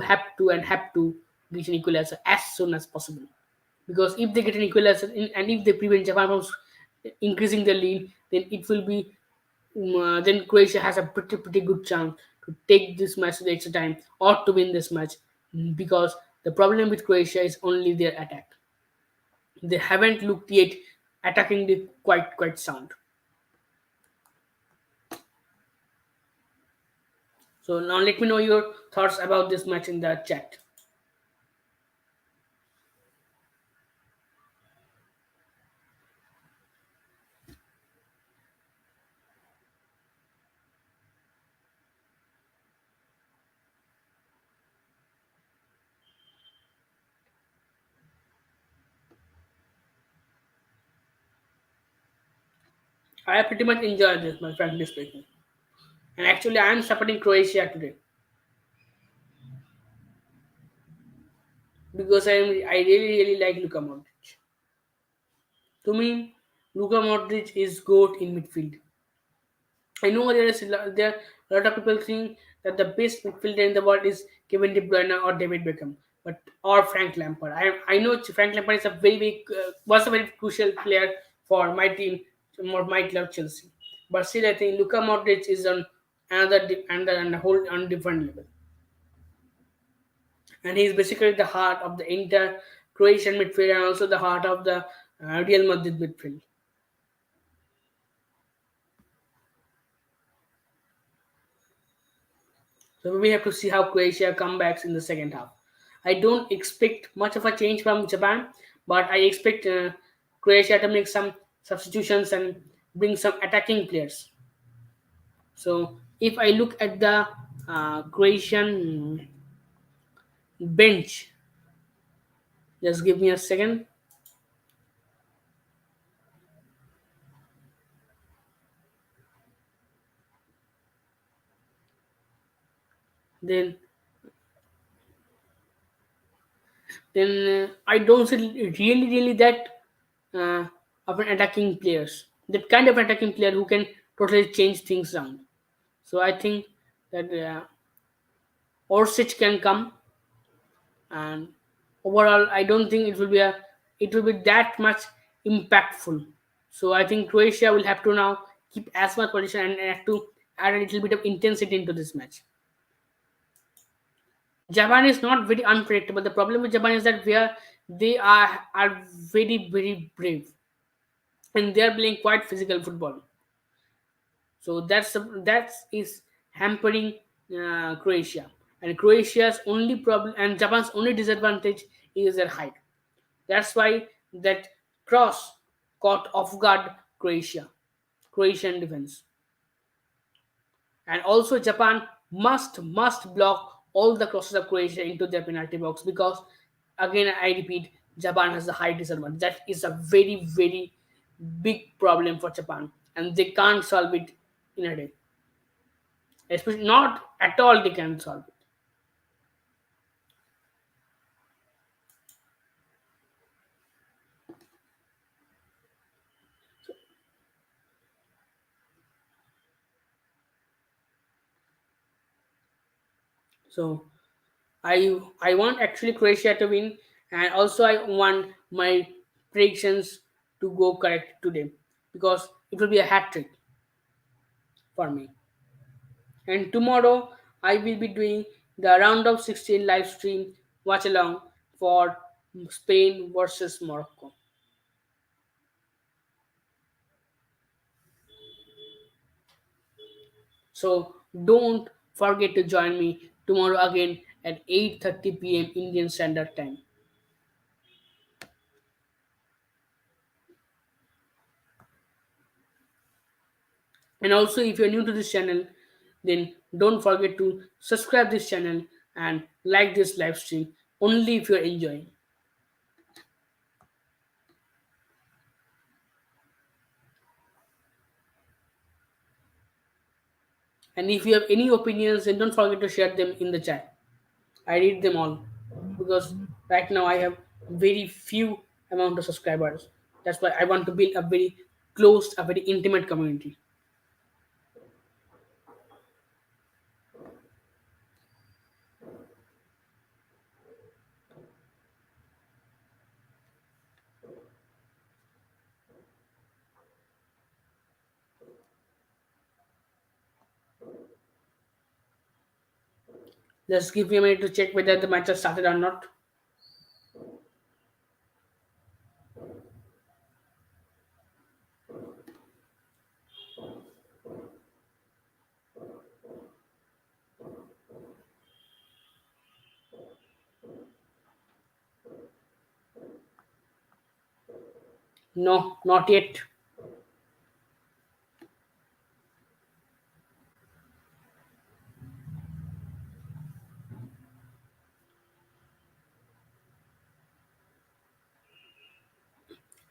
reach an equalizer as soon as possible. Because if they get an equalizer and if they prevent Japan from increasing the lead, then it will be then Croatia has a pretty good chance to take this match to the extra time or to win this match. Because the problem with Croatia is only their attack. They haven't looked yet attacking the quite sound. So now let me know your thoughts about this match in the chat. I pretty much enjoyed this match, frankly speaking. And actually, I am supporting Croatia today because I really like Luka Modric. To me, Luka Modric is GOAT in midfield. I know there a lot of people think that the best midfielder in the world is Kevin De Bruyne or David Beckham, but or Frank Lampard. I know Frank Lampard is a was a very crucial player for my team, for my club Chelsea. But still, I think Luka Modric is on another and a whole on different level, and he's basically the heart of the entire Croatian midfield and also the heart of the Real Madrid midfield. So we have to see how Croatia comebacks in the second half. I don't expect much of a change from Japan, but I expect Croatia to make some substitutions and bring some attacking players. So if I look at the Croatian bench, just give me a second. Then I don't see really that uh, of an attacking players. That kind of attacking player who can totally change things around. So I think that Orsic can come, and overall I don't think it will be that much impactful. So I think Croatia will have to now keep as much position and have to add a little bit of intensity into this match. Japan is not very unpredictable. The problem with Japan is that they are very brave, and they are playing quite physical football. So that is hampering Croatia, and Croatia's only problem and Japan's only disadvantage is their height. That's why that cross caught off guard Croatian defense. And also Japan must block all the crosses of Croatia into their penalty box because again I repeat, Japan has the height disadvantage. That is a very big problem for Japan, and they can't solve it in a day. Especially not at all they can solve it. So I want actually Croatia to win, and also I want my predictions to go correct today because it will be a hat trick for me. And tomorrow I will be doing the round of 16 live stream watch along for Spain versus Morocco. So don't forget to join me tomorrow again at 8:30 p.m. Indian Standard Time. And also, if you're new to this channel, then don't forget to subscribe this channel and like this live stream only if you're enjoying. And if you have any opinions, then don't forget to share them in the chat. I read them all because right now I have very few amount of subscribers. That's why I want to build a very close, a very intimate community. Just give me a minute to check whether the match has started or not. No, not yet.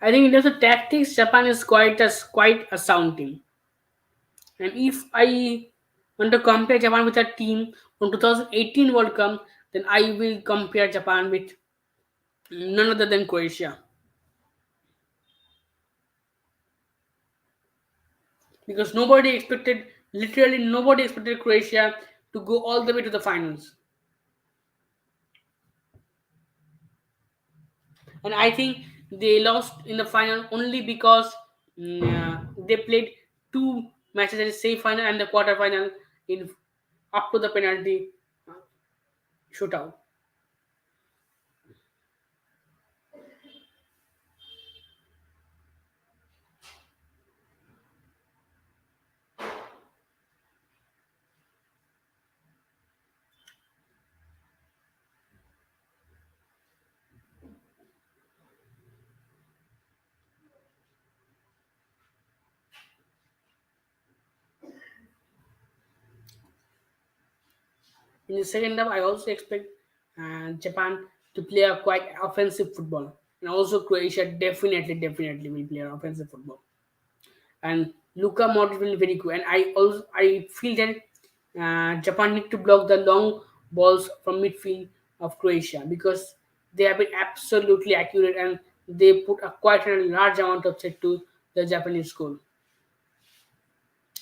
I think in terms of tactics, Japan is quite a sound team. And if I want to compare Japan with a team from 2018 World Cup, then I will compare Japan with none other than Croatia. Because literally nobody expected Croatia to go all the way to the finals. And I think they lost in the final only because they played two matches in the semi-final and the quarter-final in up to the penalty shootout. In the second half, I also expect Japan to play a quite offensive football, and also Croatia definitely will play offensive football. And Luka Modric will be very good. And I feel that Japan need to block the long balls from midfield of Croatia because they have been absolutely accurate and they put a quite a large amount of threat to the Japanese goal.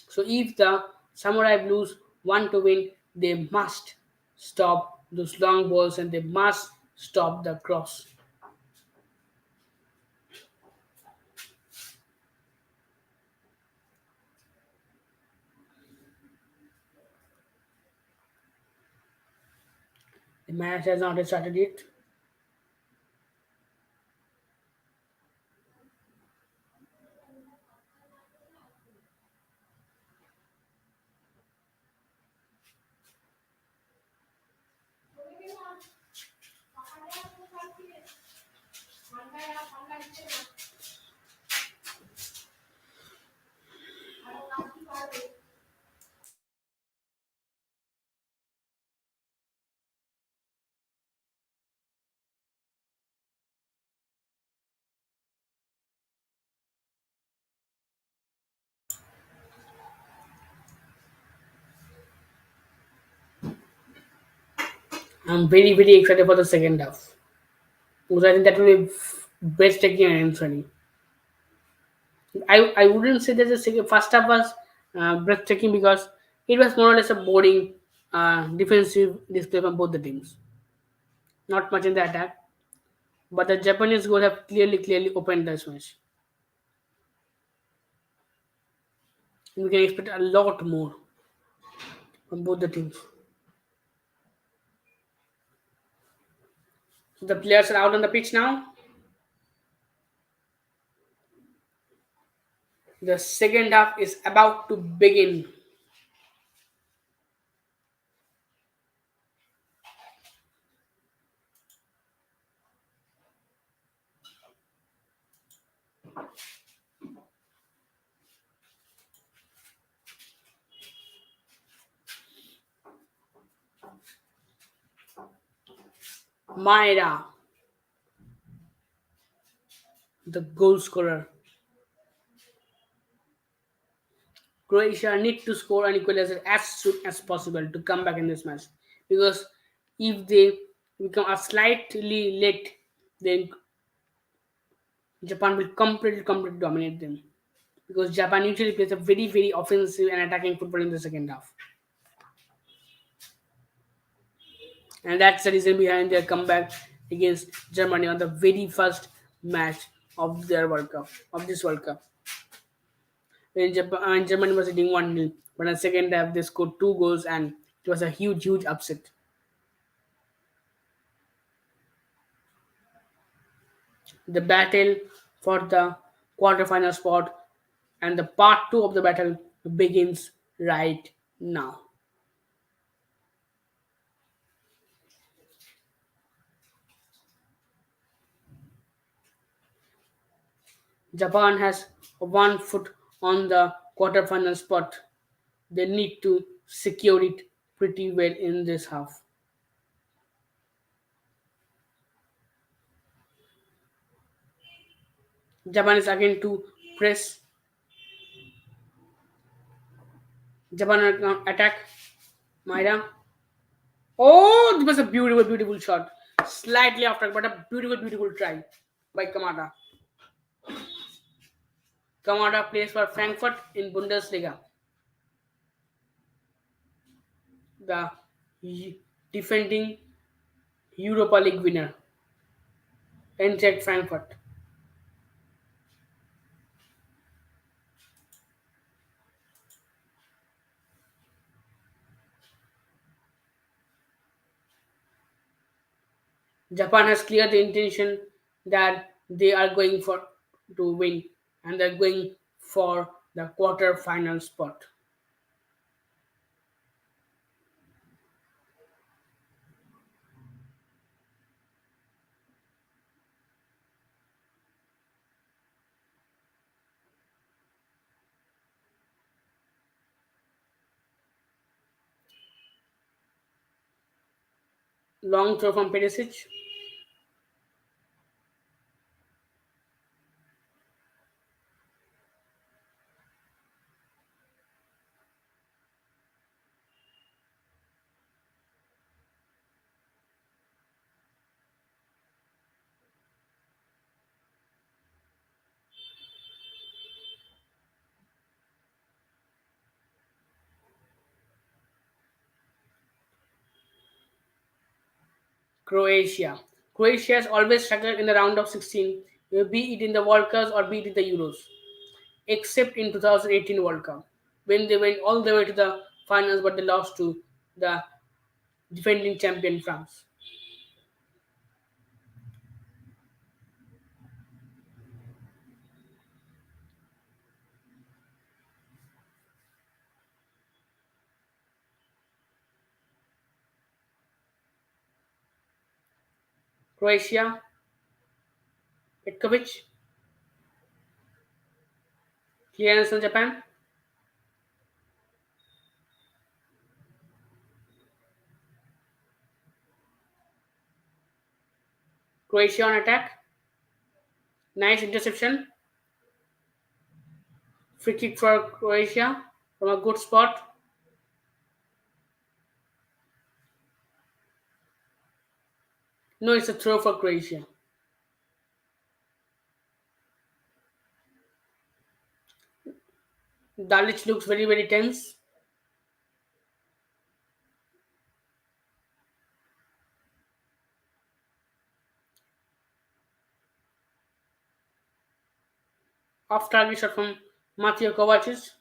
So if the Samurai Blues want to win, they must stop those long balls and they must stop the cross. The match has not started yet. I'm very excited for the second half because I think that will be breathtaking and entertaining. I wouldn't say that the first half was breathtaking because it was more or less a boring defensive display from both the teams. not much in the attack. But the Japanese goal have clearly opened this match. We can expect a lot more from both the teams. So the players are out on the pitch now. The second half is about to begin. Maeda, the goal scorer. Croatia need to score an equalizer as soon as possible to come back in this match. Because if they become a slightly late, then Japan will completely dominate them. Because Japan usually plays a very offensive and attacking football in the second half. And that's the reason behind their comeback against Germany on the very first match of their World Cup, of this World Cup. When Germany was leading 1-0, but in the second half they scored two goals and it was a huge upset. The battle for the quarterfinal spot and the part 2 of the battle begins right now. Japan has one foot on the quarterfinal spot. They need to secure it pretty well in this half. Japan is again to press. Japan attack. Maida. Oh, it was a beautiful shot. Slightly after, but a beautiful try by Kamada. Kamada plays for Frankfurt in Bundesliga. The defending Europa League winner. Eintracht Frankfurt. Japan has cleared the intention that they are going for to win and they're going for the quarter final spot. Long throw from Perisic. Croatia. Croatia has always struggled in the round of 16, be it in the World Cups or be it in the Euros, except in 2018 World Cup, when they went all the way to the finals but they lost to the defending champion France. Croatia, Petkovic, clearance on Japan. Croatia on attack. Nice interception. Free kick for Croatia from a good spot. No, it's a throw for Croatia. Dalic looks very tense. Off target shot from Mateo Kovacic,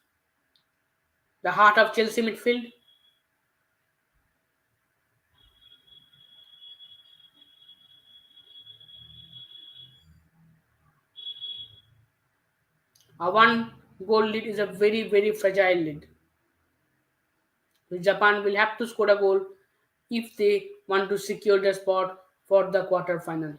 the heart of Chelsea midfield. A one goal lead is a very, very fragile lead. Japan will have to score a goal if they want to secure the spot for the quarter final.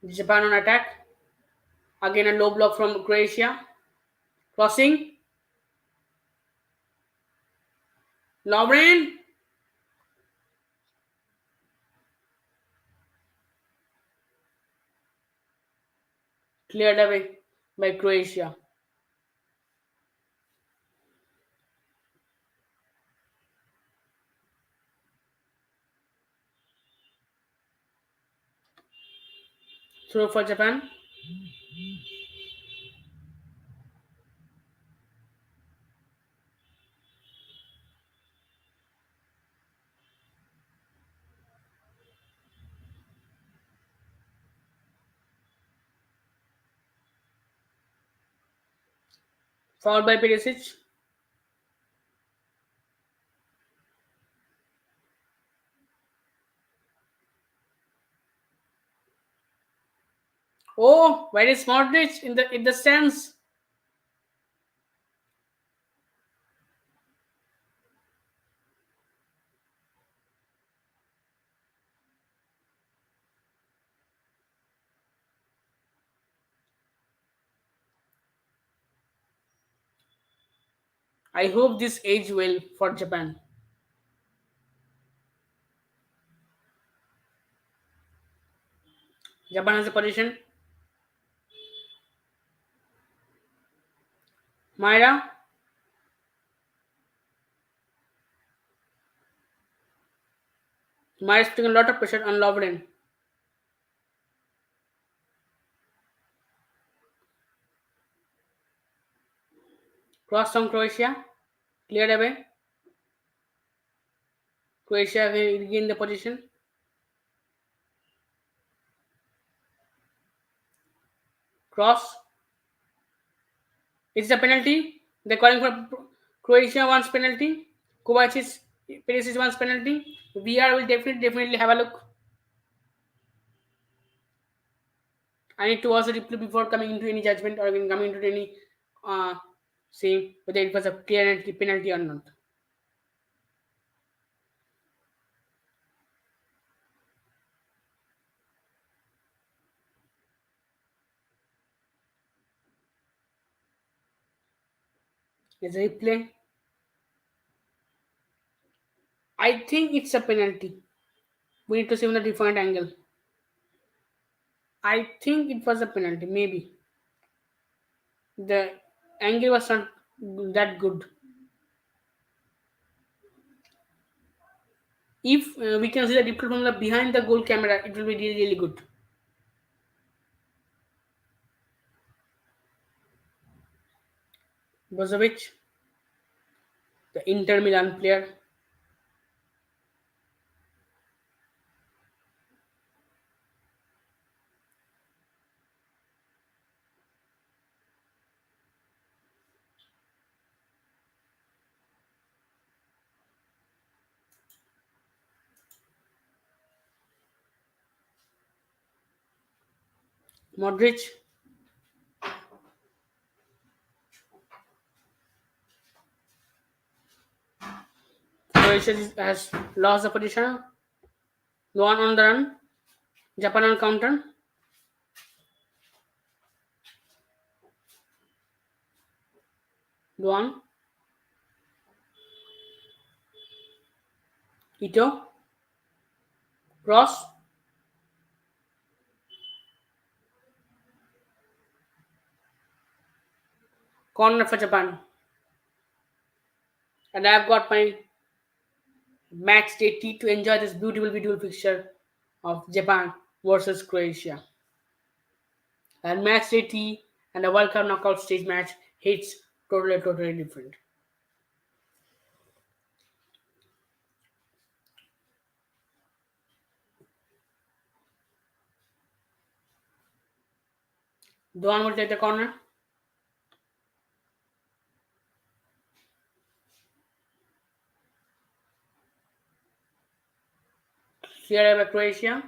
Japan on attack. Again a low block from Croatia. Crossing. Lovren. Cleared away by Croatia. Throw for Japan. Fouled by Perisic. Oh, where is Modric in the stands? I hope this age well for Japan. Japan has a position. Myra. Myra is putting a lot of pressure on Lovren. Cross from Croatia. Cleared away. Croatia will regain the position. Cross. It's a penalty. They're calling for Croatia wants penalty. Kovacic Perisic wants penalty. VR will definitely have a look. I need to watch the replay before coming into any judgment or even coming into any saying whether it was a clear penalty or not. There's a replay. I think it's a penalty. We need to see from the different angle. I think it was a penalty. Maybe the angle was not that good. If we can see the replay from the behind the goal camera, it will be really good. Brozovic, the Inter Milan player. Modric. Croatia has lost the position. One on the run. Japan on counter. One. Ito. Cross. Corner for Japan. And I've got my match day tea to enjoy this beautiful, beautiful picture of Japan versus Croatia. And match day tea and the World Cup knockout stage match hits totally, totally different. Don will take the corner. Clear by Croatia.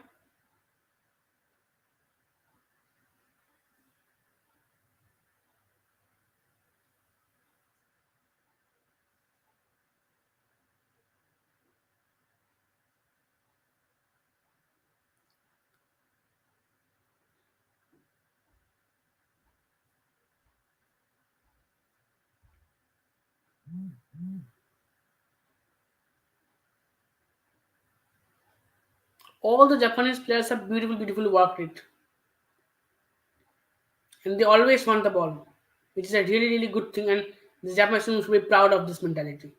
All the Japanese players have beautiful, beautiful work rate, and they always want the ball, which is a really, really good thing. And the Japanese team should be proud of this mentality.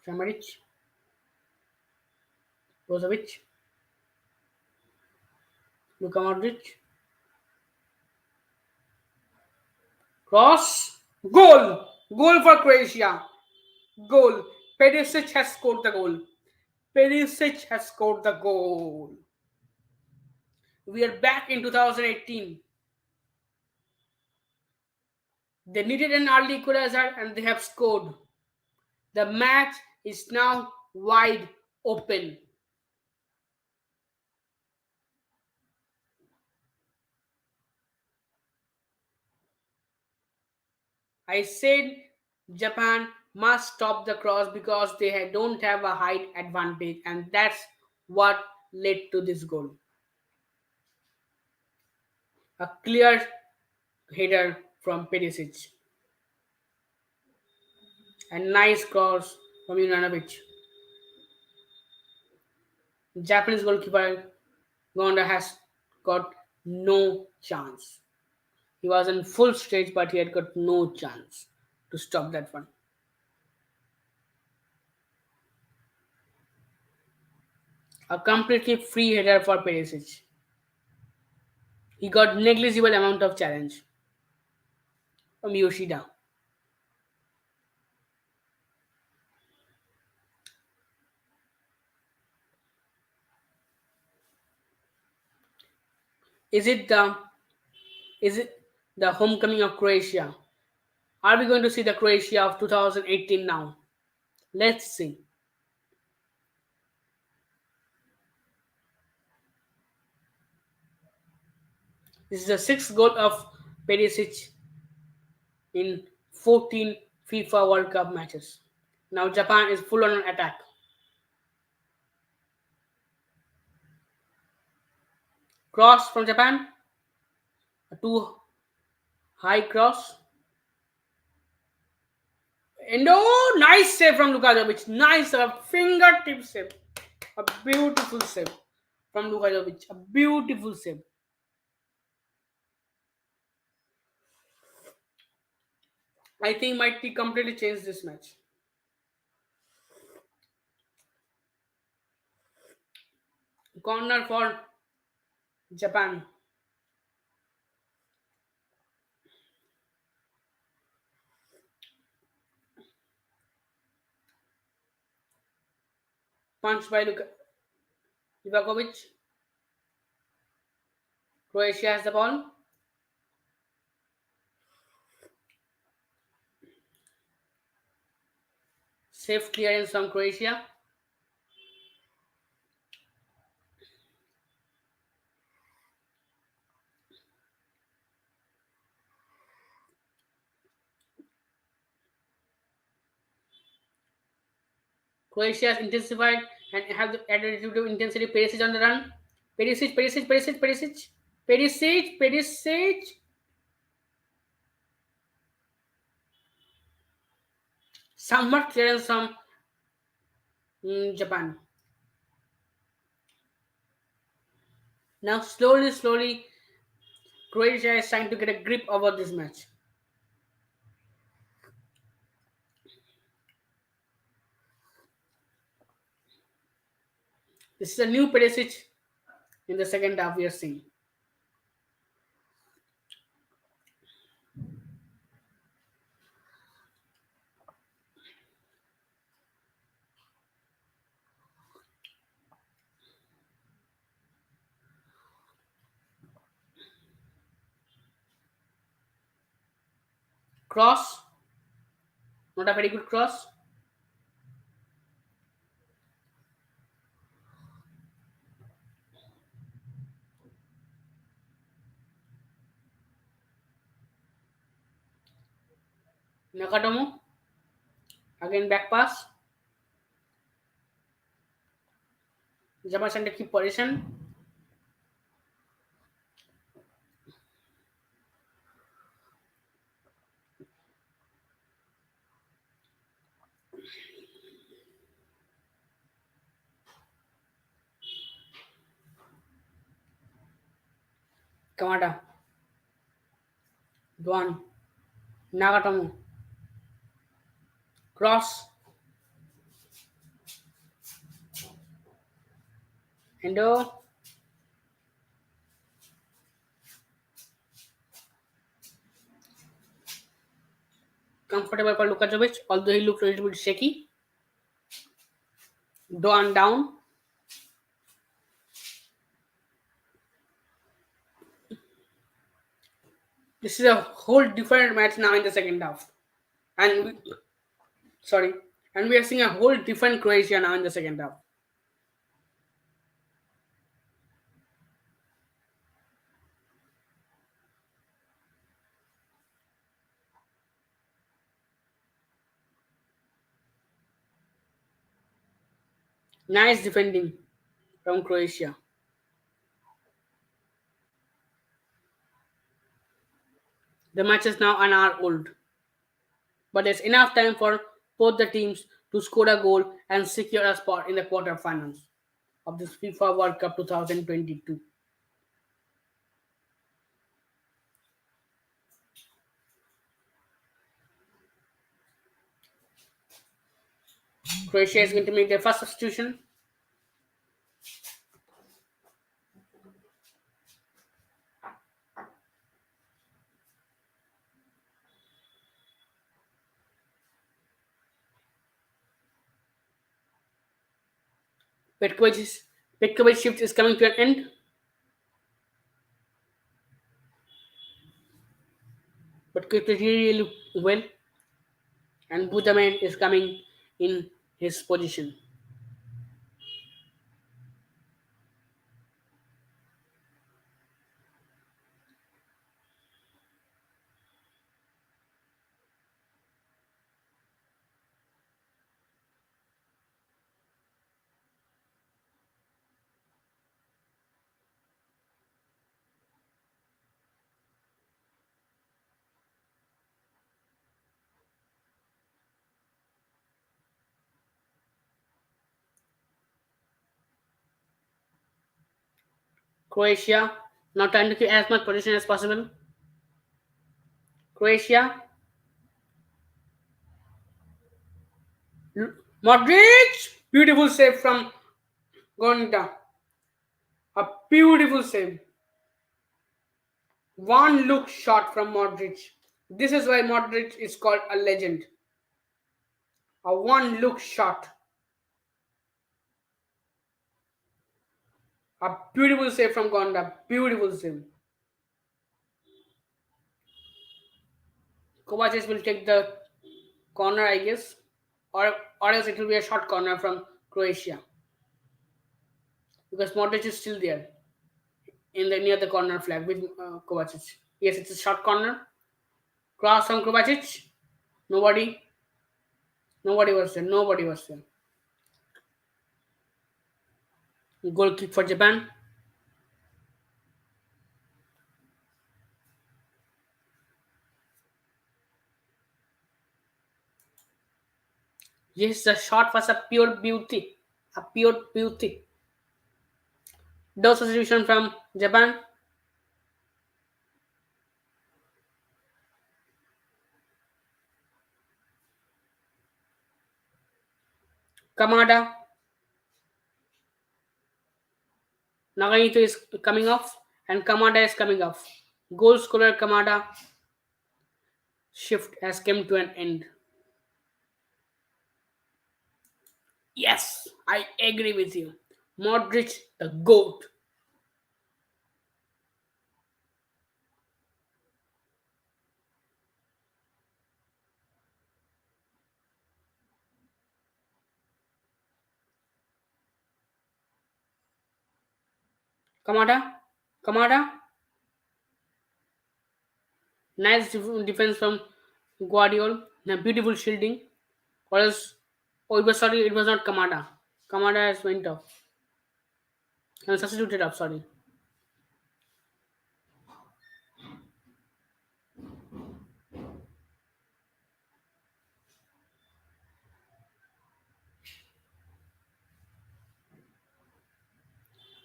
Kramaric, Brozovic, Luka Modric, cross, goal, goal for Croatia, goal. Perisic has scored the goal. Perisic has scored the goal. We are back in 2018. They needed an early equalizer and they have scored. The match is now wide open. I said Japan must stop the cross because they don't have a height advantage, and that's what led to this goal. A clear header from Perisic. A nice cross from Ivanovic. Japanese goalkeeper Gonda has got no chance. He was in full stage, but he had got no chance to stop that one. A completely free header for Perisic. He got negligible amount of challenge from Yoshida. Is it the is it the homecoming of Croatia? Are we going to see the Croatia of 2018 now? Let's see. This is the sixth goal of Perisic in 14 FIFA World Cup matches. Now Japan is full on attack. Cross from Japan. A too high cross. And oh, nice save from Lukajovic. Nice fingertip save. A beautiful save from Lukajovic. A beautiful save. I think might be completely changed this match. Corner for Japan. Punch by Livakovic. Croatia has the ball. Safe clearance from Croatia. Croatia has intensified and have the added to intensity. Perisic on the run. Perisic, Perisic, Perisic, Perisic. Perisic, Perisic. Somewhat clearance from Japan. Now, slowly, slowly, Croatia is trying to get a grip over this match. This is a new Perisic in the second half we are seeing. Cross, not a very good cross. Nakatomo, again back pass. Japan trying to keep position. Kamada, Duan, Nagatomo, cross, Endo, comfortable for Lukajovic, although he looked a little bit shaky. Duan down. This is a whole different match now in the second half. And sorry, and we are seeing a whole different Croatia now in the second half. Nice defending from Croatia. The match is now an hour old, but there's enough time for both the teams to score a goal and secure a spot in the quarterfinals of this FIFA World Cup 2022. Croatia is going to make their first substitution. Petkovic's shift is coming to an end. But Petkovic really look well, and Budaman is coming in his position. Croatia now trying to keep as much position as possible. Croatia. Modric! Beautiful save from Gonda. A beautiful save. One look shot from Modric. This is why Modric is called a legend. A one look shot. A beautiful save from Gonda. Beautiful save. Kovacic will take the corner, I guess. Or else it will be a short corner from Croatia. Because Modric is still there in the near the corner flag with Kovacic. Yes, it's a short corner. Cross from Kovacic. Nobody. Nobody was there. Nobody was there. Goal kick for Japan. Yes, the shot was a pure beauty. A pure beauty. No substitution from Japan. Kamada. Nagaito is coming off and Kamada is coming off. Goal scorer Kamada shift has come to an end. Yes, I agree with you. Modric, the GOAT. Kamada, Kamada, nice defense from Guardiola. Beautiful shielding. Or else, oh, it was sorry, it was not Kamada. Kamada has went off. Substituted off, sorry.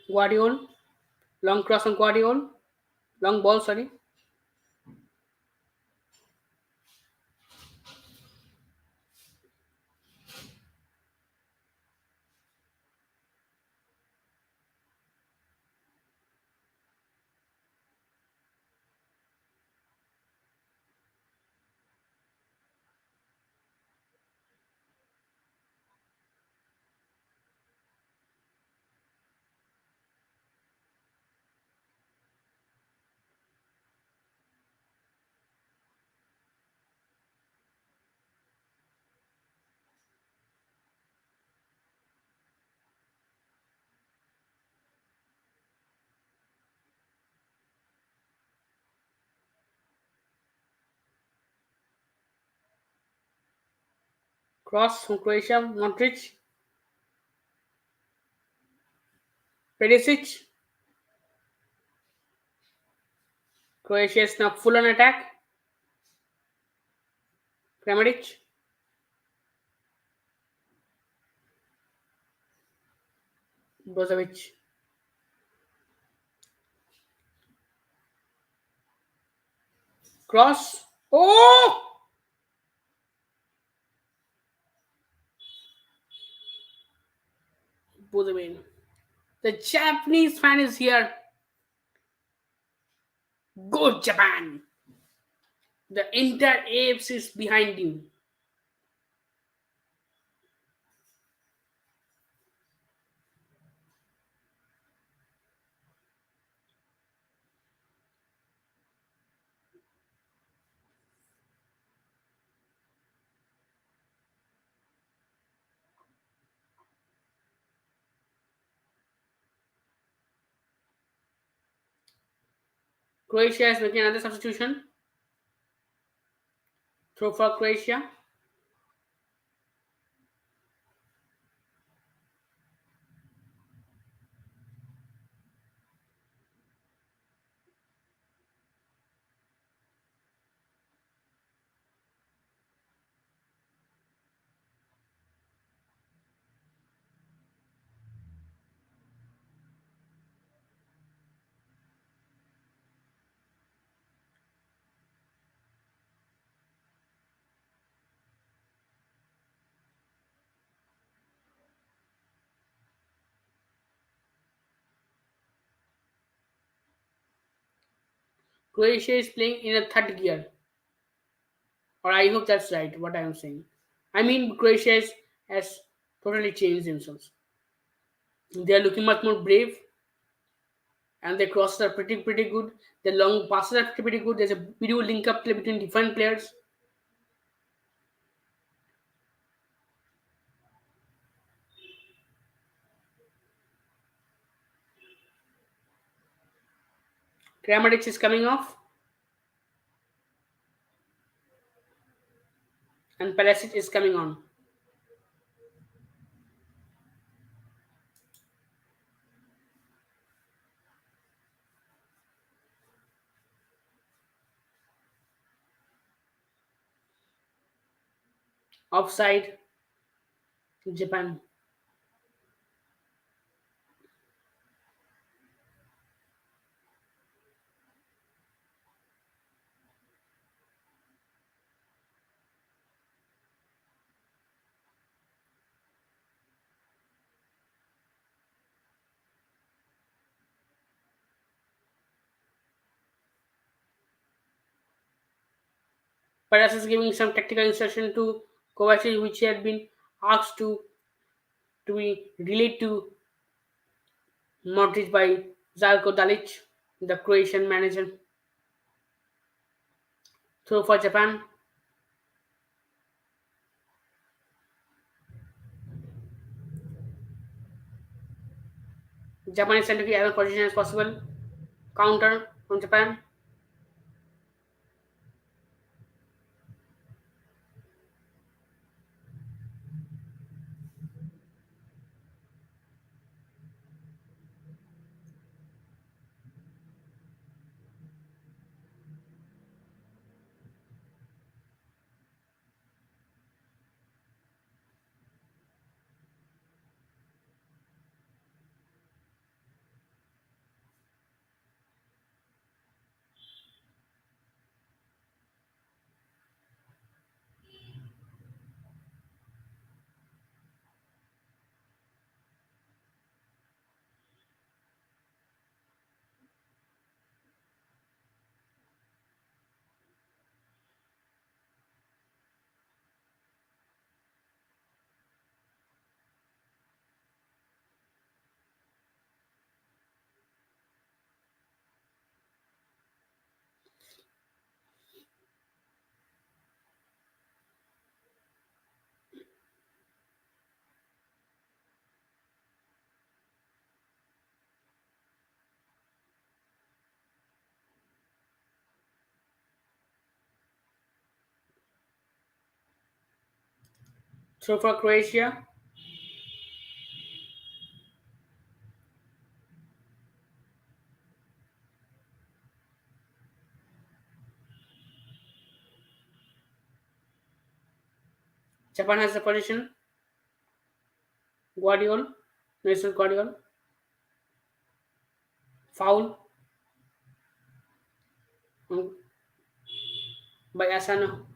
Guardiola, long cross on Guardiola, long ball, sorry. Cross from Croatia, Modric, Perisic. Croatia is now full on attack. Kramaric, Brozovic. Cross. Oh! Brozovic. The Japanese fan is here. Go Japan! The entire AFC is behind you. Croatia is making another substitution. Throw for Croatia. Croatia is playing in a third gear. Or I hope that's right, what I am saying. I mean, Croatia has totally changed themselves. They are looking much more brave, and their crosses are pretty good. The long passes are pretty good. There's a beautiful link up play between different players. Kramaric is coming off, and Perisic is coming on. Offside, Japan. but as is giving some tactical instruction to Kovacic, which he had been asked to be relayed to Modric by Zalko Dalic, the Croatian manager. Throw for Japan. Japan is trying to get as much position as possible. Counter from Japan. Throw for Croatia. Japan has the position. Guardiol. Nelson Guardiol. Foul by Asano.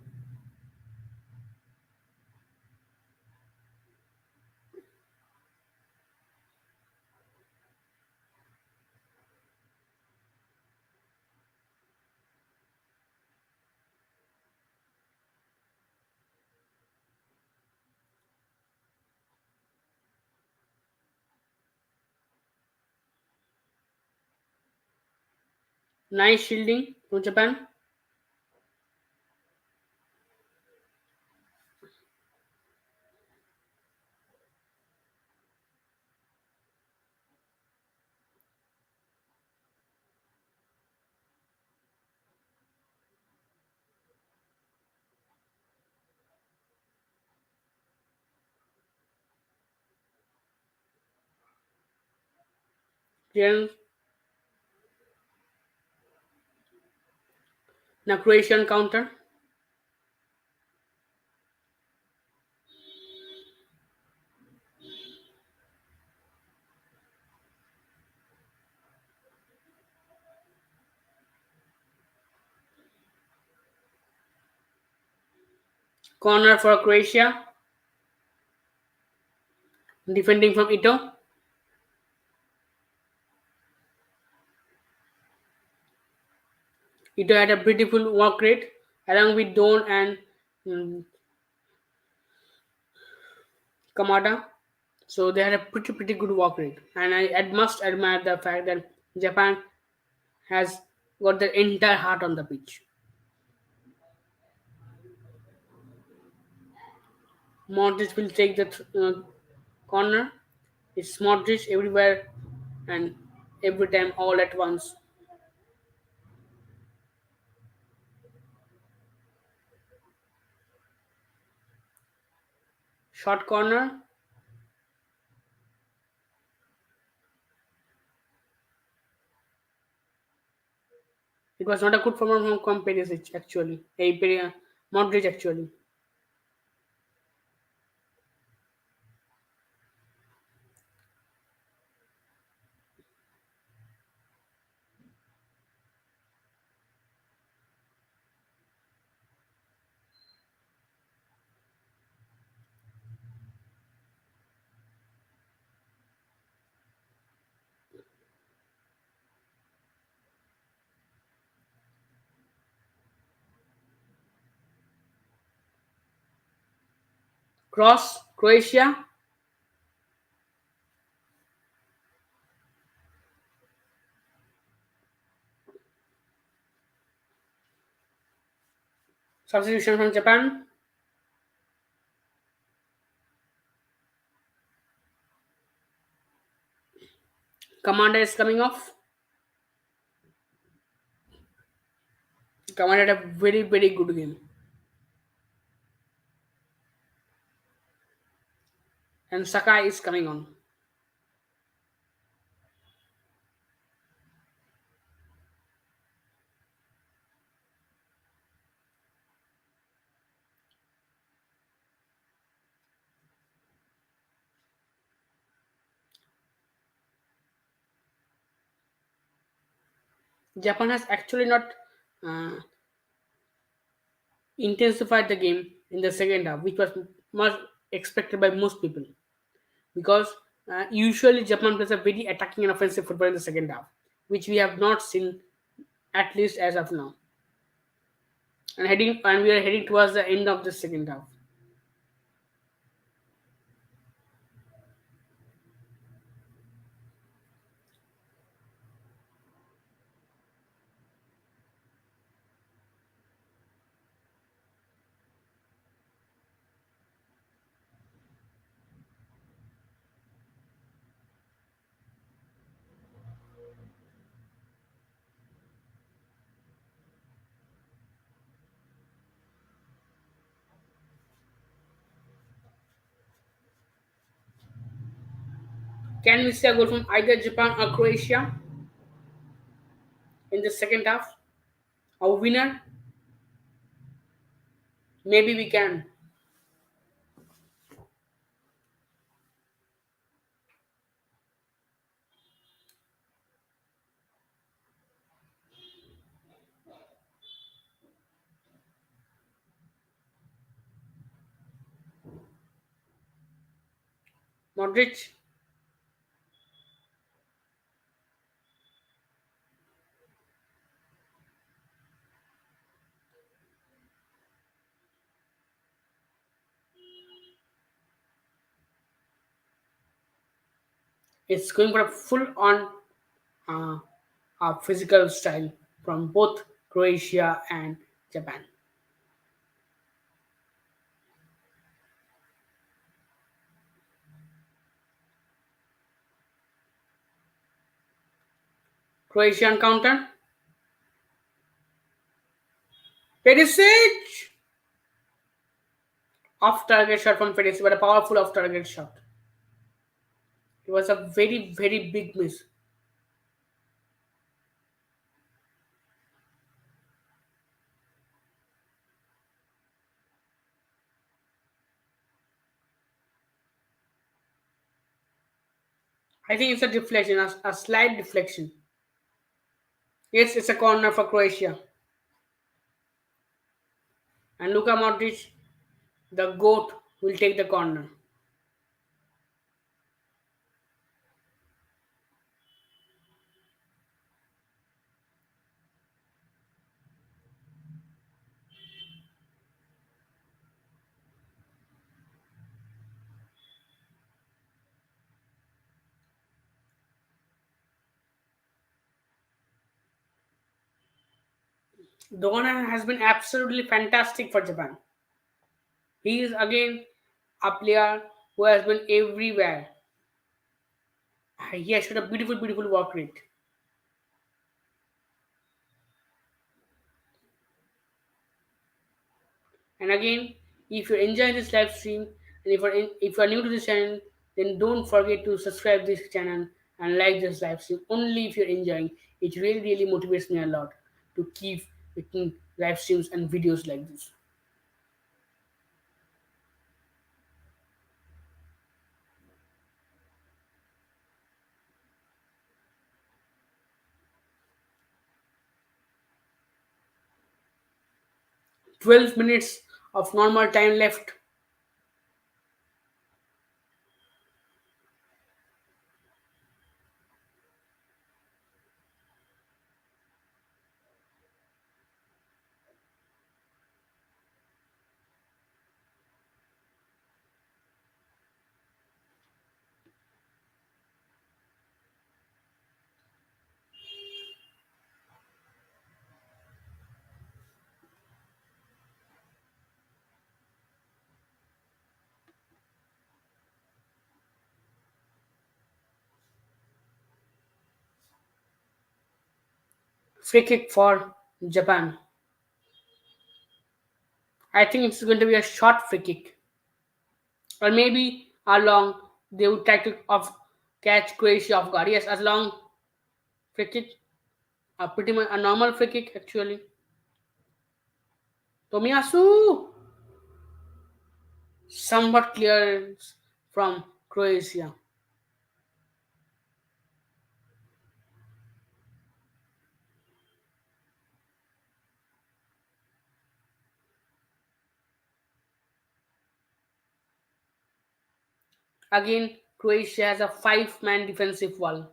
Nice shielding from Japan. Clearance. Now Croatian counter. Corner for Croatia. Defending from Ito. Ito had a beautiful work rate along with Don and mm, Kamada. So they had a pretty good work rate. And I must admire the fact that Japan has got their entire heart on the pitch. Modric will take the corner. It's Modric everywhere and every time all at once. Short corner. It was not a good performance from Perisic actually. Modric actually. Cross Croatia. Substitution from Japan. Commander is coming off. Commander had a very good game. And Sakai is coming on. Japan has actually not uh, intensified the game in the second half, which was much expected by most people because usually Japan plays a very attacking and offensive football in the second half, which we have not seen at least as of now. And we are heading towards the end of the second half. Can we see a goal from either Japan or Croatia in the second half? A winner? Maybe we can. Modric. It's going for a full on uh, physical style from both Croatia and Japan. Croatian counter. Perisic! Off target shot from Perisic, but a powerful off target shot. It was a very big miss. I think it's a deflection, a slight deflection. Yes, it's a corner for Croatia. And Luka Modric, the GOAT, will take the corner. Dona has been absolutely fantastic for Japan. He is again a player who has been everywhere. He has showed a beautiful work rate. And again, if you're enjoying this live stream and if you're new to this channel, then don't forget to subscribe this channel and like this live stream. Only if you're enjoying, it really motivates me a lot to keep making live streams and videos like this. 12 minutes of normal time left. Free kick for Japan. I think it's going to be a short free kick. Or maybe a long. They would try to catch Croatia off guard. Yes, as long free kick. Pretty much a normal free kick actually. Tomiyasu! Somewhat clearance from Croatia. Again, Croatia has a five-man defensive wall.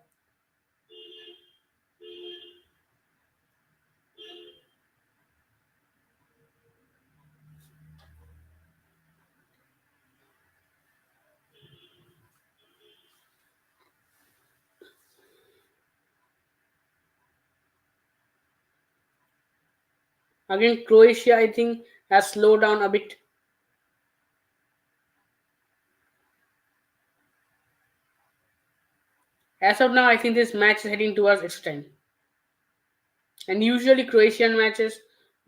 Again, Croatia, I think, has slowed down a bit. As of now, I think this match is heading towards extra time. And usually, Croatian matches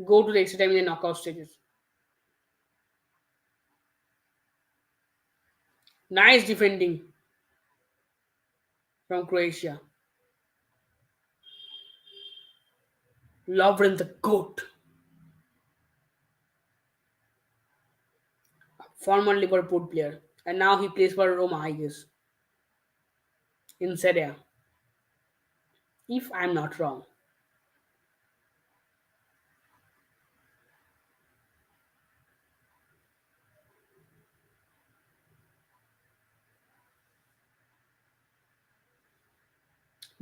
go to the extra time in the knockout stages. Nice defending from Croatia. Lovren the GOAT. Former Liverpool player. And now he plays for Roma, I guess. In Serie A. If I'm not wrong.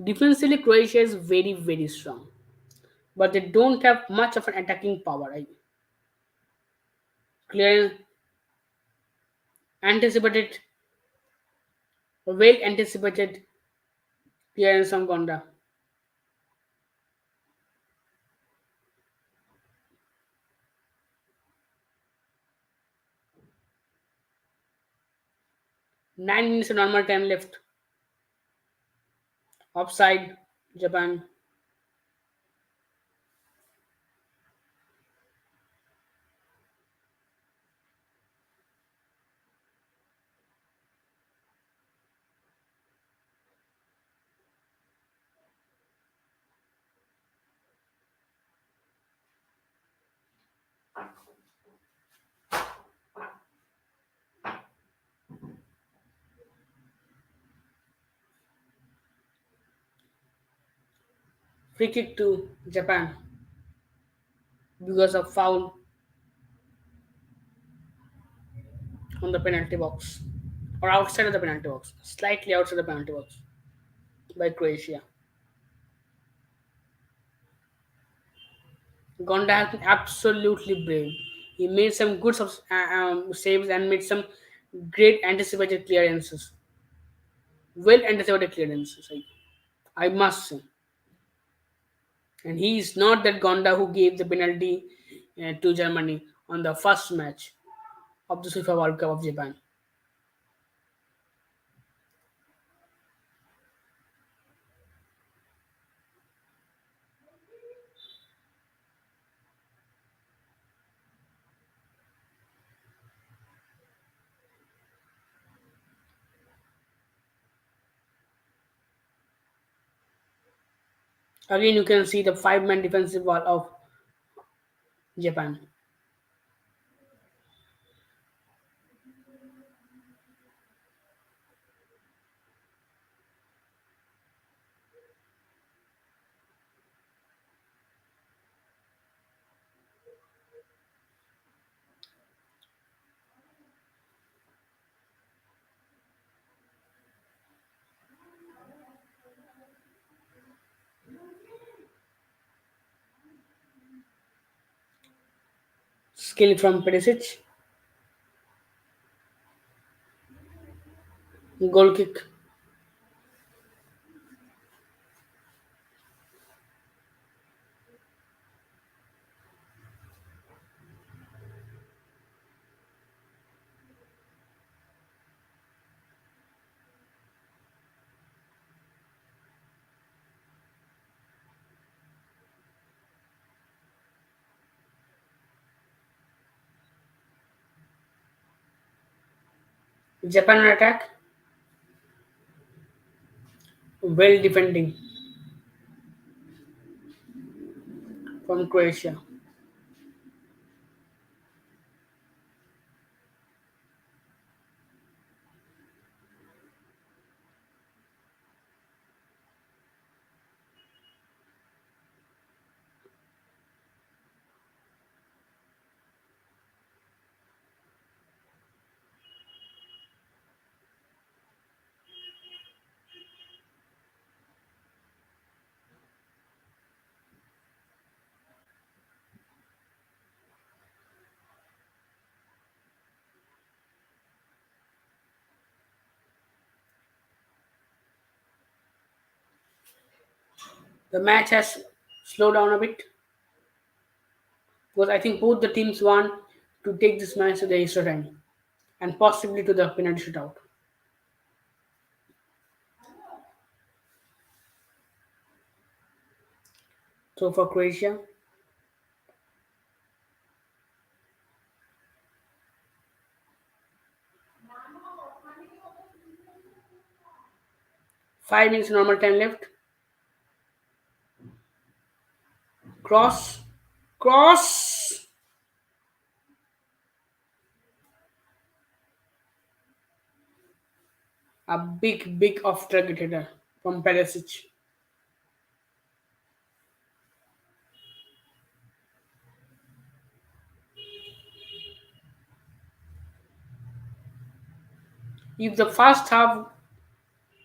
Defensively, Croatia is very, very strong. But they don't have much of an attacking power. Clear anticipated, well anticipated clearance from Gonda. 9 minutes of normal time left. Offside, Japan. Free kick to Japan because of foul on the penalty box. Or outside of the penalty box. Slightly outside the penalty box by Croatia. Gonda has been absolutely brave. He made some good saves and made some great anticipated clearances. Well anticipated clearances, I must say. And he is not that Gonda who gave the penalty to Germany on the first match of the FIFA World Cup of Japan. Again, you can see the five-man defensive wall of Japan. Skill from Perisic. Goal kick. Japan on attack, well defending from Croatia. The match has slowed down a bit because I think both the teams want to take this match to the extra time and possibly to the penalty shootout. So for Croatia, 5 minutes normal time left. Cross, cross, a big off target header from Perisic. If the first half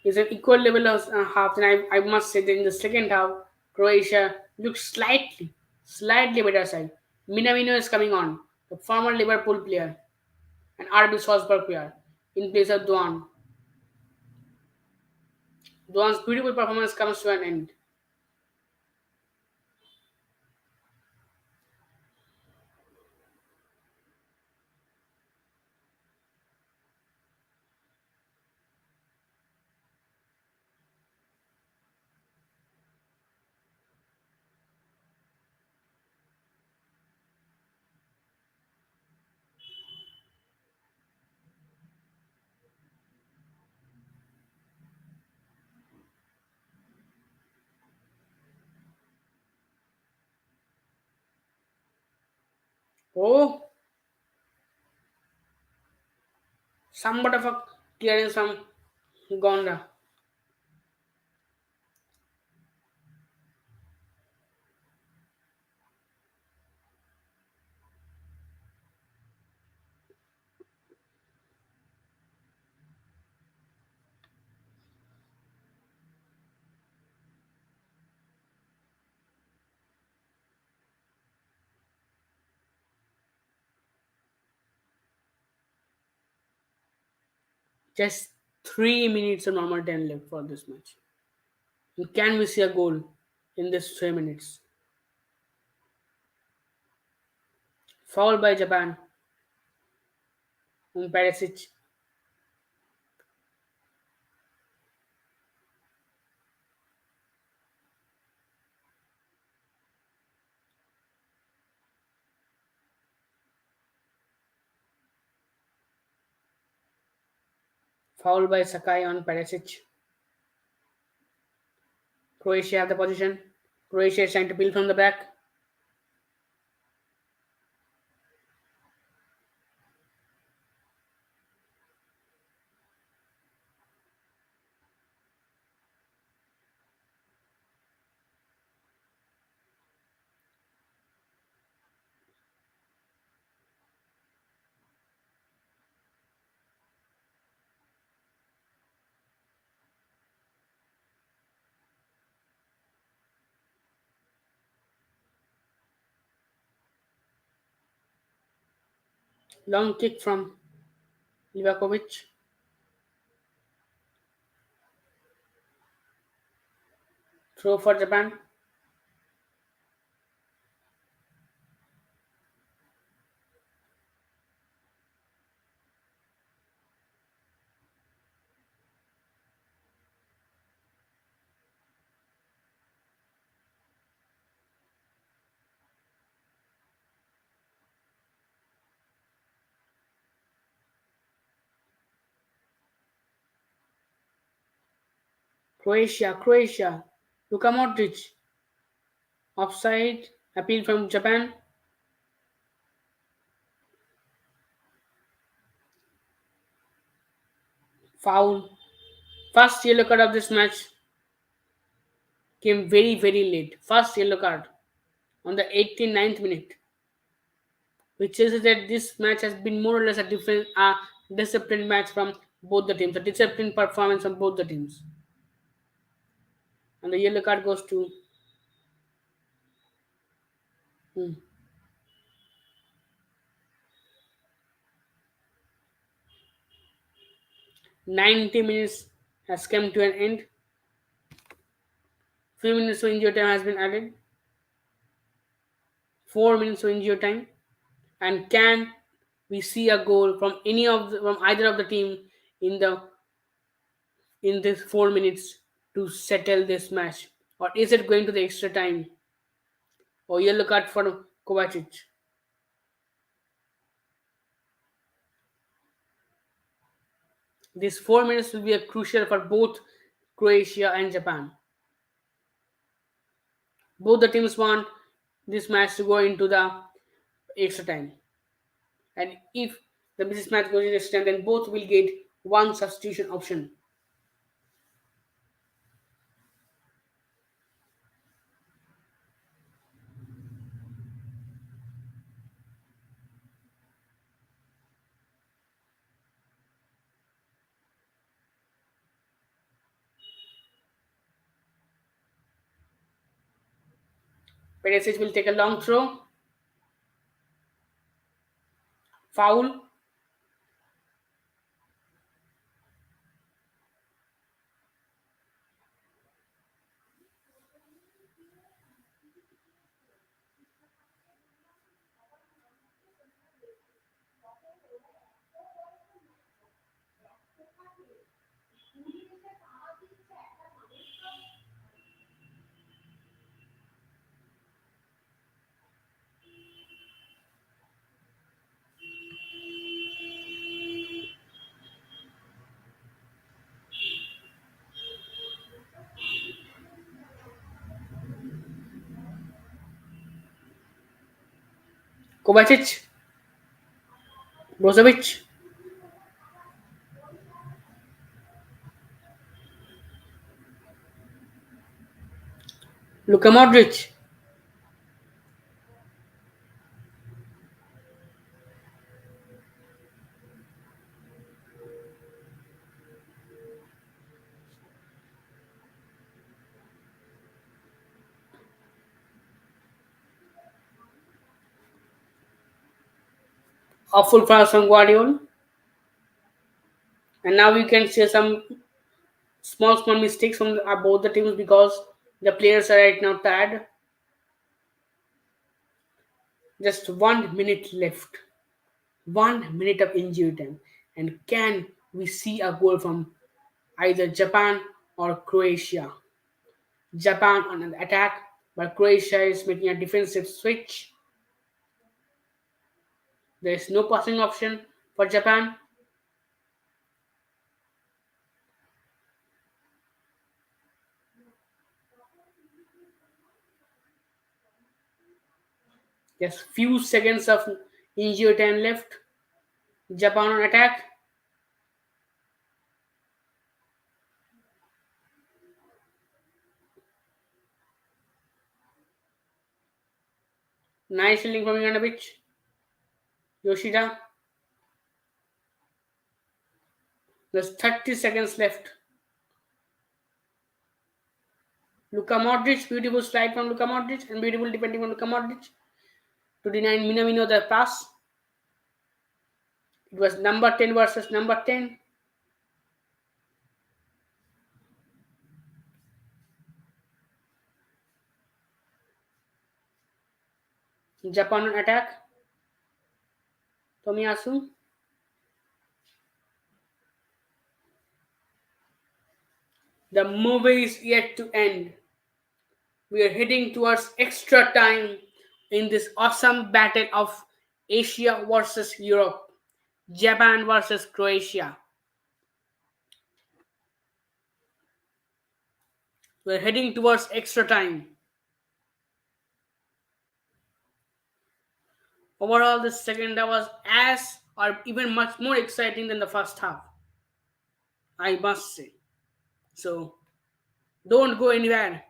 is an equal level of half, then I must say that in the second half, Croatia looks slightly better side. Minamino is coming on, the former Liverpool player and RB Salzburg player, in place of Duan. Duan's beautiful performance comes to an end. Oh, somewhat of a clearance from Gonda. Just 3 minutes of normal time left for this match. And can we see a goal in this 3 minutes? Foul by Japan on Perisic. Foul by Sakai on Perisic. Croatia have the position. Croatia is trying to build from the back. Long kick from Livakovic. Throw for Japan. Croatia. Luka Modric. Offside. Appeal from Japan. Foul. First yellow card of this match came very late. First yellow card on the 89th minute, which says that this match has been more or less a different, disciplined match from both the teams, a disciplined performance from both the teams. And the yellow card goes to 90 minutes has come to an end. Few minutes of injury time has been added. 4 minutes of injury time. And can we see a goal from from either of the team in this 4 minutes to settle this match, or is it going to the extra time or yellow card for Kovacic? These 4 minutes will be a crucial for both Croatia and Japan. Both the teams want this match to go into the extra time, and if this match goes into extra time, then both will get one substitution option. Perisic will take a long throw. Foul. Kovacic. Brozovic. Luka Modric. Awful pass from Guardiola. And now you can see some small mistakes from both the teams because the players are right now tired. Just 1 minute left. 1 minute of injury time. And can we see a goal from either Japan or Croatia? Japan on an attack, but Croatia is making a defensive switch. There is no passing option for Japan. Just few seconds of injury time left. Japan on attack. Nice fielding from Ivanovic. Yoshida. There's 30 seconds left. Luka Modric, beautiful slide from Luka Modric and beautiful defending from Luka Modric to deny Minamino the pass. It was number 10 versus number 10. Japan on attack. Tomiyasu. The movie is yet to end. We are heading towards extra time in this awesome battle of Asia versus Europe, Japan versus Croatia. We're heading towards extra time. Overall, the second half was as or even much more exciting than the first half, I must say. So don't go anywhere.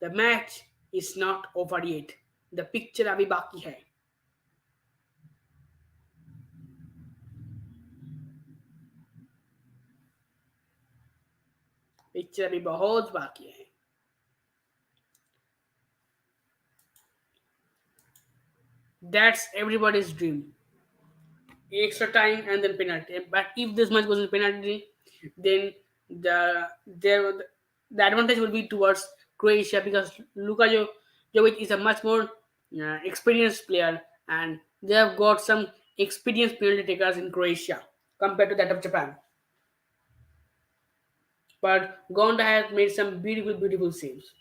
The match is not over yet. The picture अभी बाकी है. Picture अभी बहुत बाकी है. That's everybody's dream. Extra time and then penalty. But if this match goes in penalty, then there the advantage will be towards Croatia because Jovic is a much more experienced player and they have got some experienced penalty takers in Croatia compared to that of Japan. But Gonda has made some beautiful saves.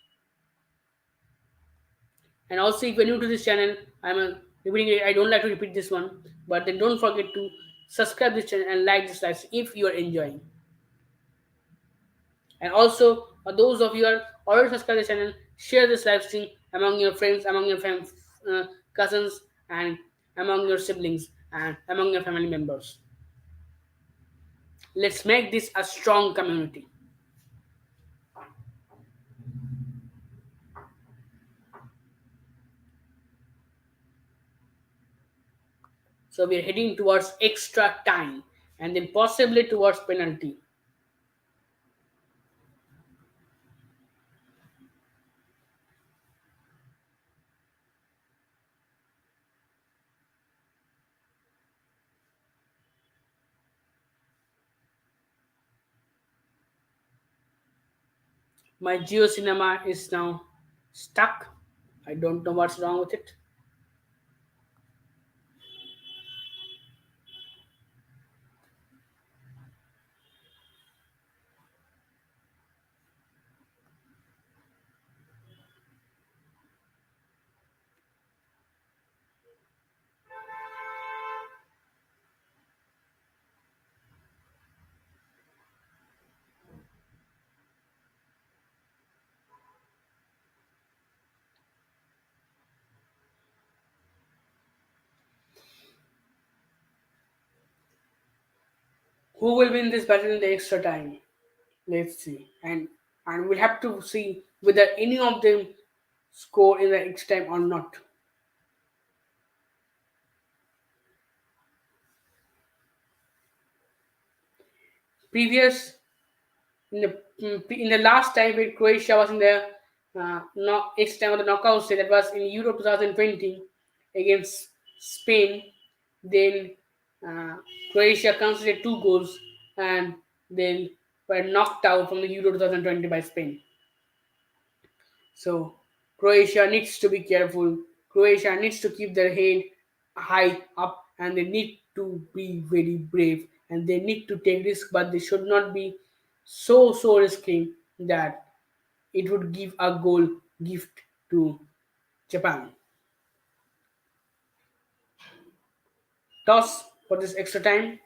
And also, if you're new to this channel, repeating it. I don't like to repeat this one, but then don't forget to subscribe this channel and like this live stream if you are enjoying. And also, those of you are already subscribed to the channel, share this live stream among your friends, among your cousins, and among your siblings, and among your family members. Let's make this a strong community. So we're heading towards extra time and then possibly towards penalty. My Geo Cinema is now stuck. I don't know what's wrong with it. Who will win this battle in the extra time? Let's see. And we'll have to see whether any of them score in the extra time or not. Previous in the last time when Croatia was in the extra time of the knockout stage, that was in Euro 2020 against Spain. Then uh, Croatia conceded 2 goals and then were knocked out from the Euro 2020 by Spain. So Croatia needs to be careful. Croatia needs to keep their head high up and they need to be very brave and they need to take risks, but they should not be so risky that it would give a goal gift to Japan. Toss for this extra time.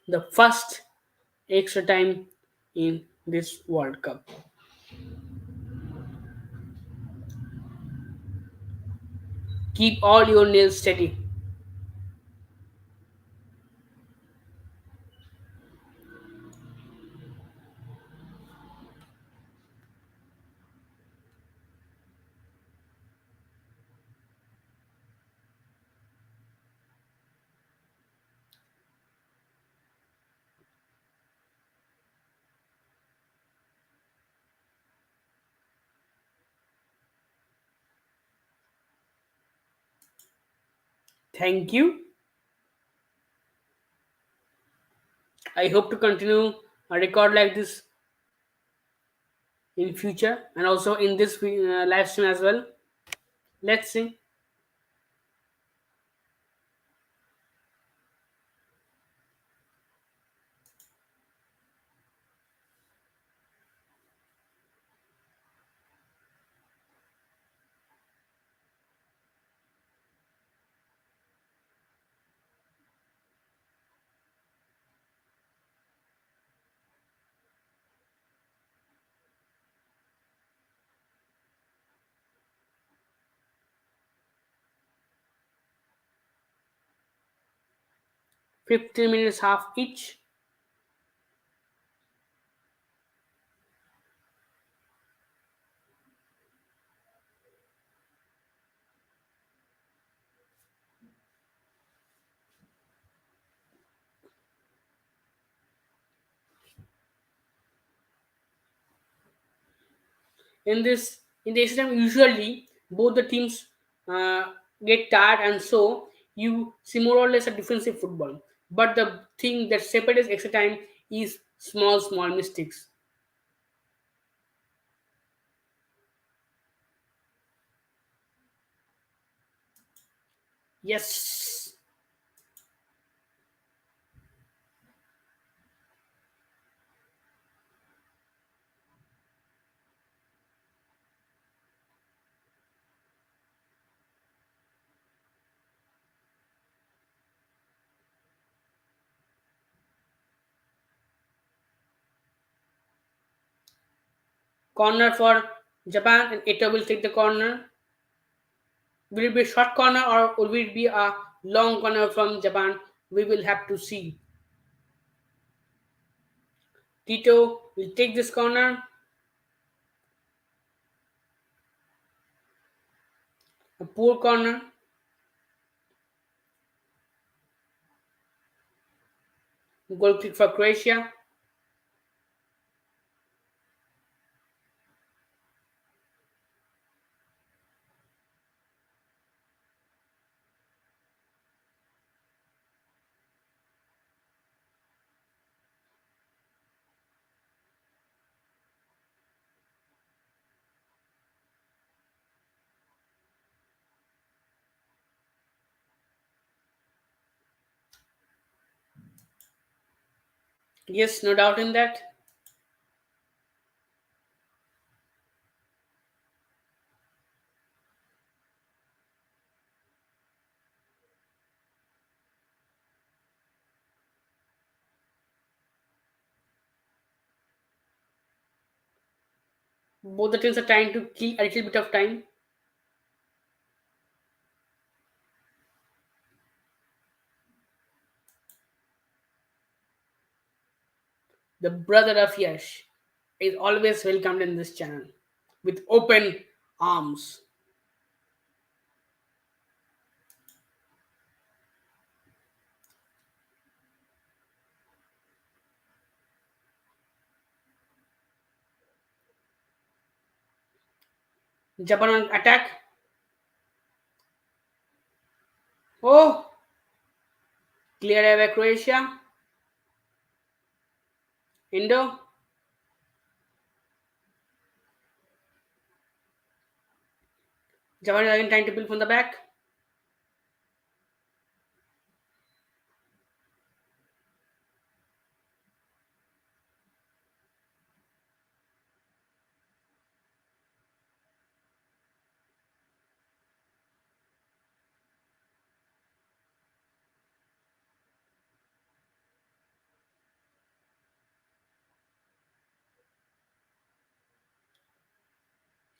The first extra time in this World Cup. Keep all your nails steady. Thank you. I hope to continue a record like this in future and also in this live stream as well. Let's see. 15 minutes half each. In the extra time, usually both the teams uh, get tired, and so you see more or less a defensive football. But the thing that separates extra time is small mistakes. Yes. Corner for Japan, and Eto will take the corner. Will it be a short corner or will it be a long corner from Japan? We will have to see. Tito will take this corner. A poor corner. Goal kick for Croatia. Yes, no doubt in that. Both the teams are trying to kill a little bit of time. The brother of Yash is always welcomed in this channel with open arms. Japan on attack. Oh, clear away Croatia. Indo. Japan is again trying to build from the back.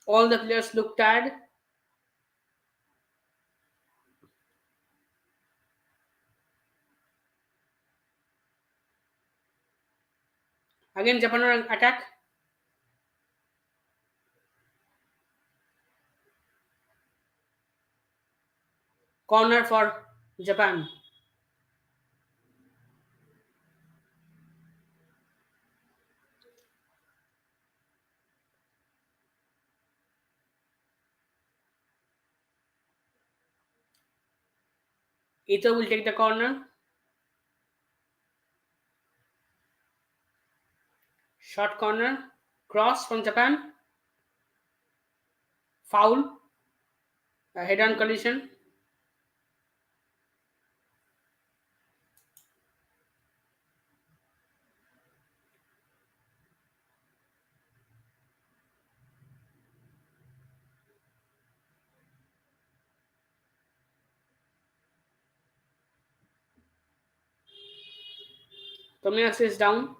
All the players look tired. Again, Japan on attack. Corner for Japan. Ito will take the corner. Short corner. Cross from Japan. Foul. A head on collision. Tomiyasu is down.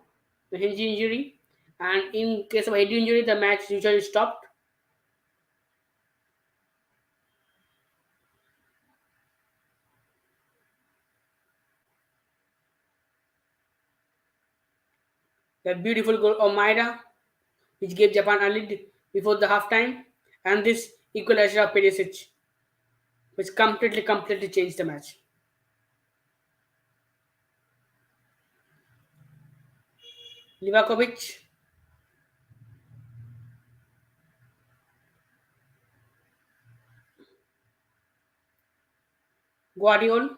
The hinge injury. And in case of head injury, the match usually stopped. That beautiful goal of Maeda, which gave Japan a lead before the halftime, and this equalizer of Perisic, which completely changed the match. Livakovic, Guardiola.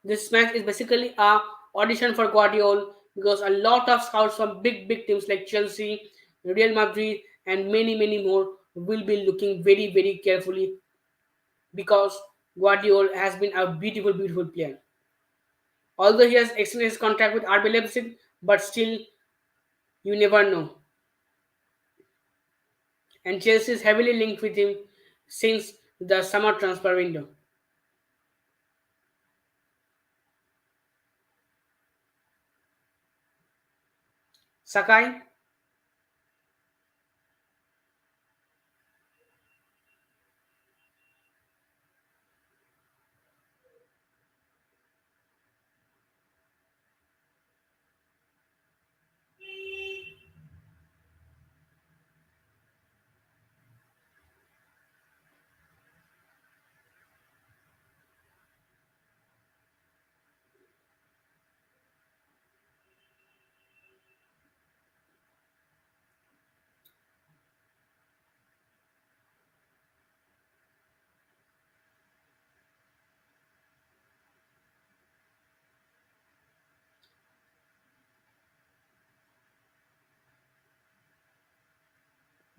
This match is basically a audition for Guardiola because a lot of scouts from big teams like Chelsea, Real Madrid, and many more will be looking very carefully because Guardiola has been a beautiful player. Although he has extended his contract with RB Leipzig, but still you never know. And Chelsea is heavily linked with him since the summer transfer window. Sakai,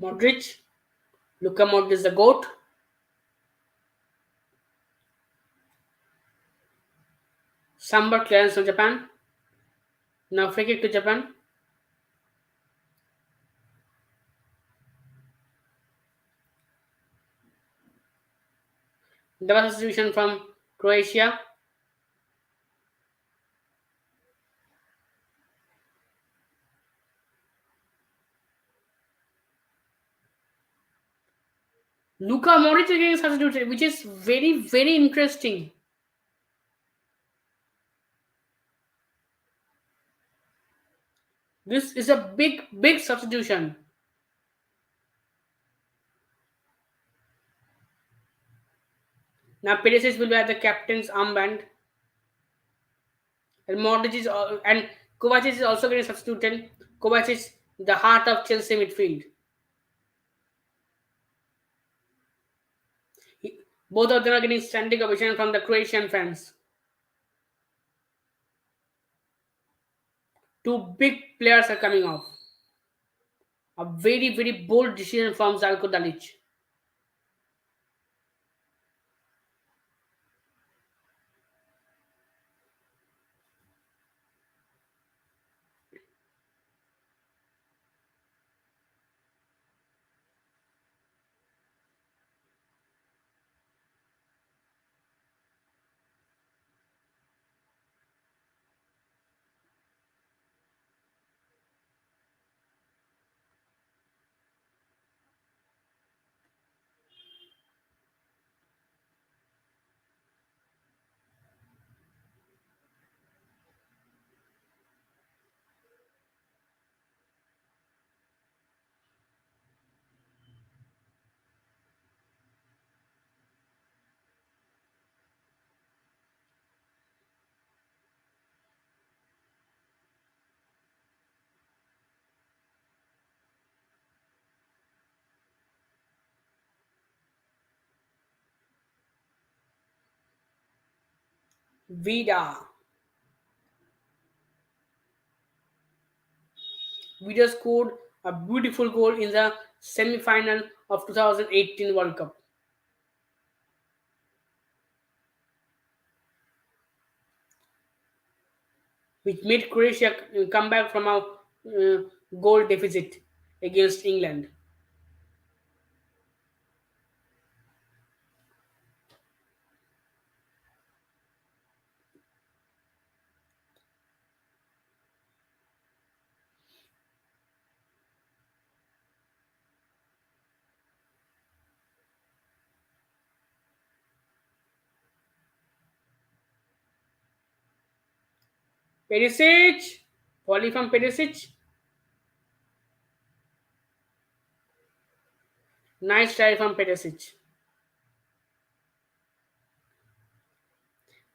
Modric, Luka Modric is the GOAT. Samba clearance from Japan. Now free kick to Japan. Double substitution from Croatia. Luka Modric again substituted, which is very interesting. This is a big substitution. Now Perisic will wear the captain's armband, and Modric is and Kovacic is also getting substituted. Kovacic is the heart of Chelsea midfield. Both of them are getting standing ovation from the Croatian fans. Two big players are coming off. A very bold decision from Zalko Dalic. Vida. Vida scored a beautiful goal in the semi-final of 2018 World Cup, which made Croatia come back from a goal deficit against England. Perisic. Volley from Perisic. Nice try from Perisic.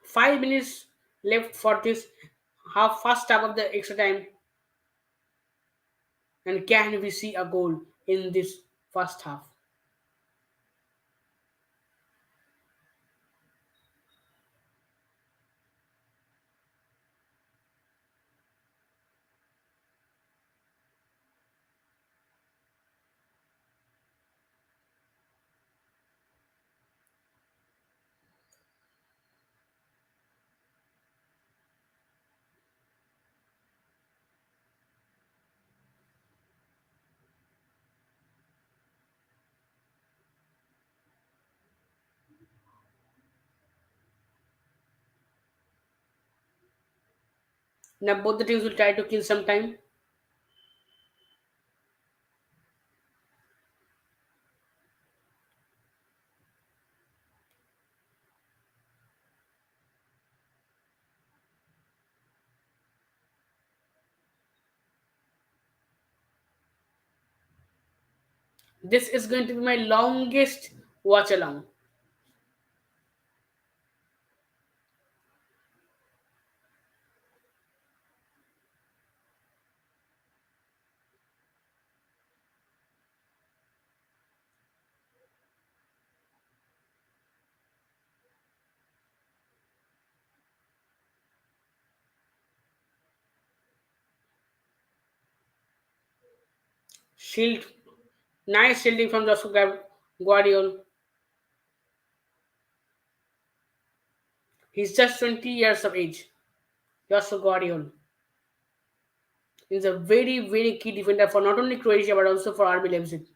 5 minutes left for this first half of the extra time. And can we see a goal in this first half? Now both the teams will try to kill some time. This is going to be my longest watch along. Shield. Nice shielding from Joshua Guardiol. He's just 20 years of age. Joshua Guardiol is a very, very key defender for not only Croatia but also for RB Leipzig.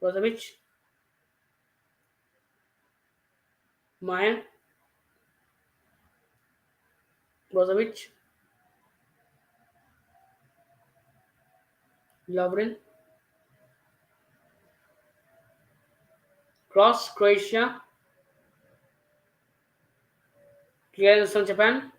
Brozovic. Mayan. Brozovic. Lovren. Cross Croatia. Clearance from Japan.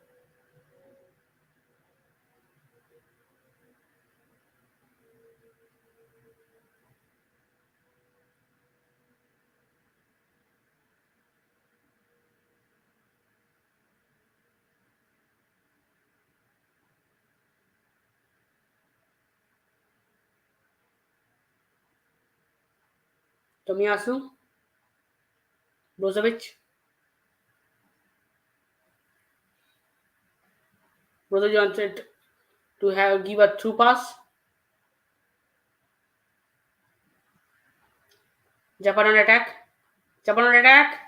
Tomiyasu. Brozovic. Brozovic wanted to have give a through pass. Japan on attack. Japan on attack.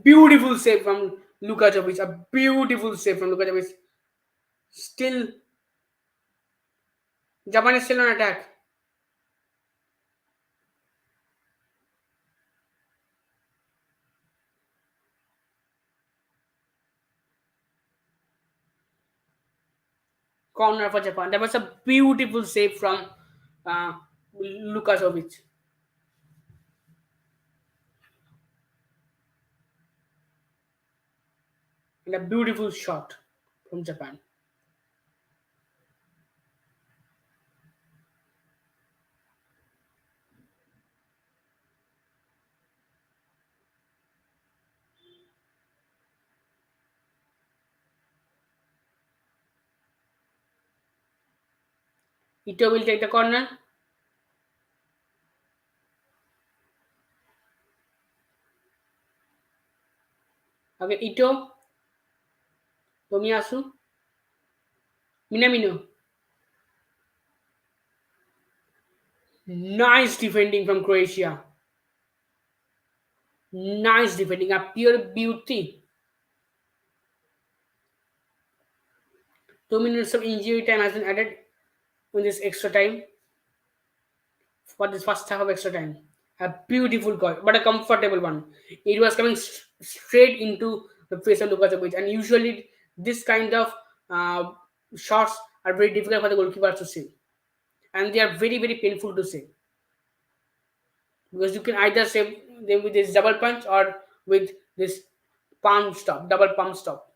Beautiful save from Luka Jovic. A beautiful save from Luka Jovic. Still, Japan is still on attack. Corner for Japan. That was a beautiful save from uh, Luka Jovic. And a beautiful shot from Japan. Ito will take the corner. Okay, Ito. Tomiyasu. Minamino. Nice defending from Croatia. Nice defending. A pure beauty. 2 minutes of injury time has been added in this extra time for this first half of extra time. A beautiful goal, but a comfortable one. It was coming straight into the face of Lukasevic, and usually this kind of uh, shots are very difficult for the goalkeeper to save, and they are very very painful to save because you can either save them with this double punch or with this palm stop, double palm stop.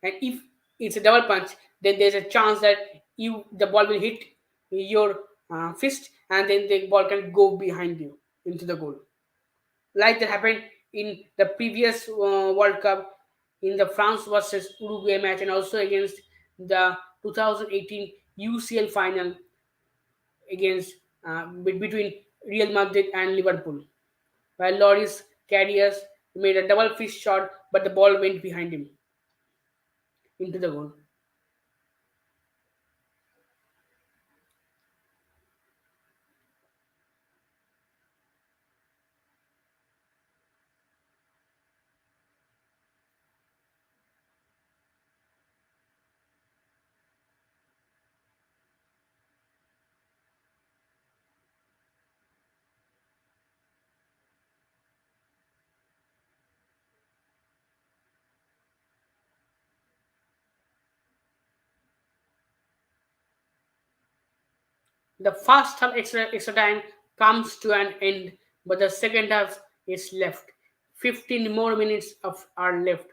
And if it's a double punch, then there's a chance that the ball will hit your fist, and then the ball can go behind you into the goal, like that happened in the previous World Cup in the France versus Uruguay match, and also against the 2018 UCL final against between Real Madrid and Liverpool, where Loris Karius made a double fist shot, but the ball went behind him into the goal. The first half extra time comes to an end, but the second half is left. 15 more minutes of are left,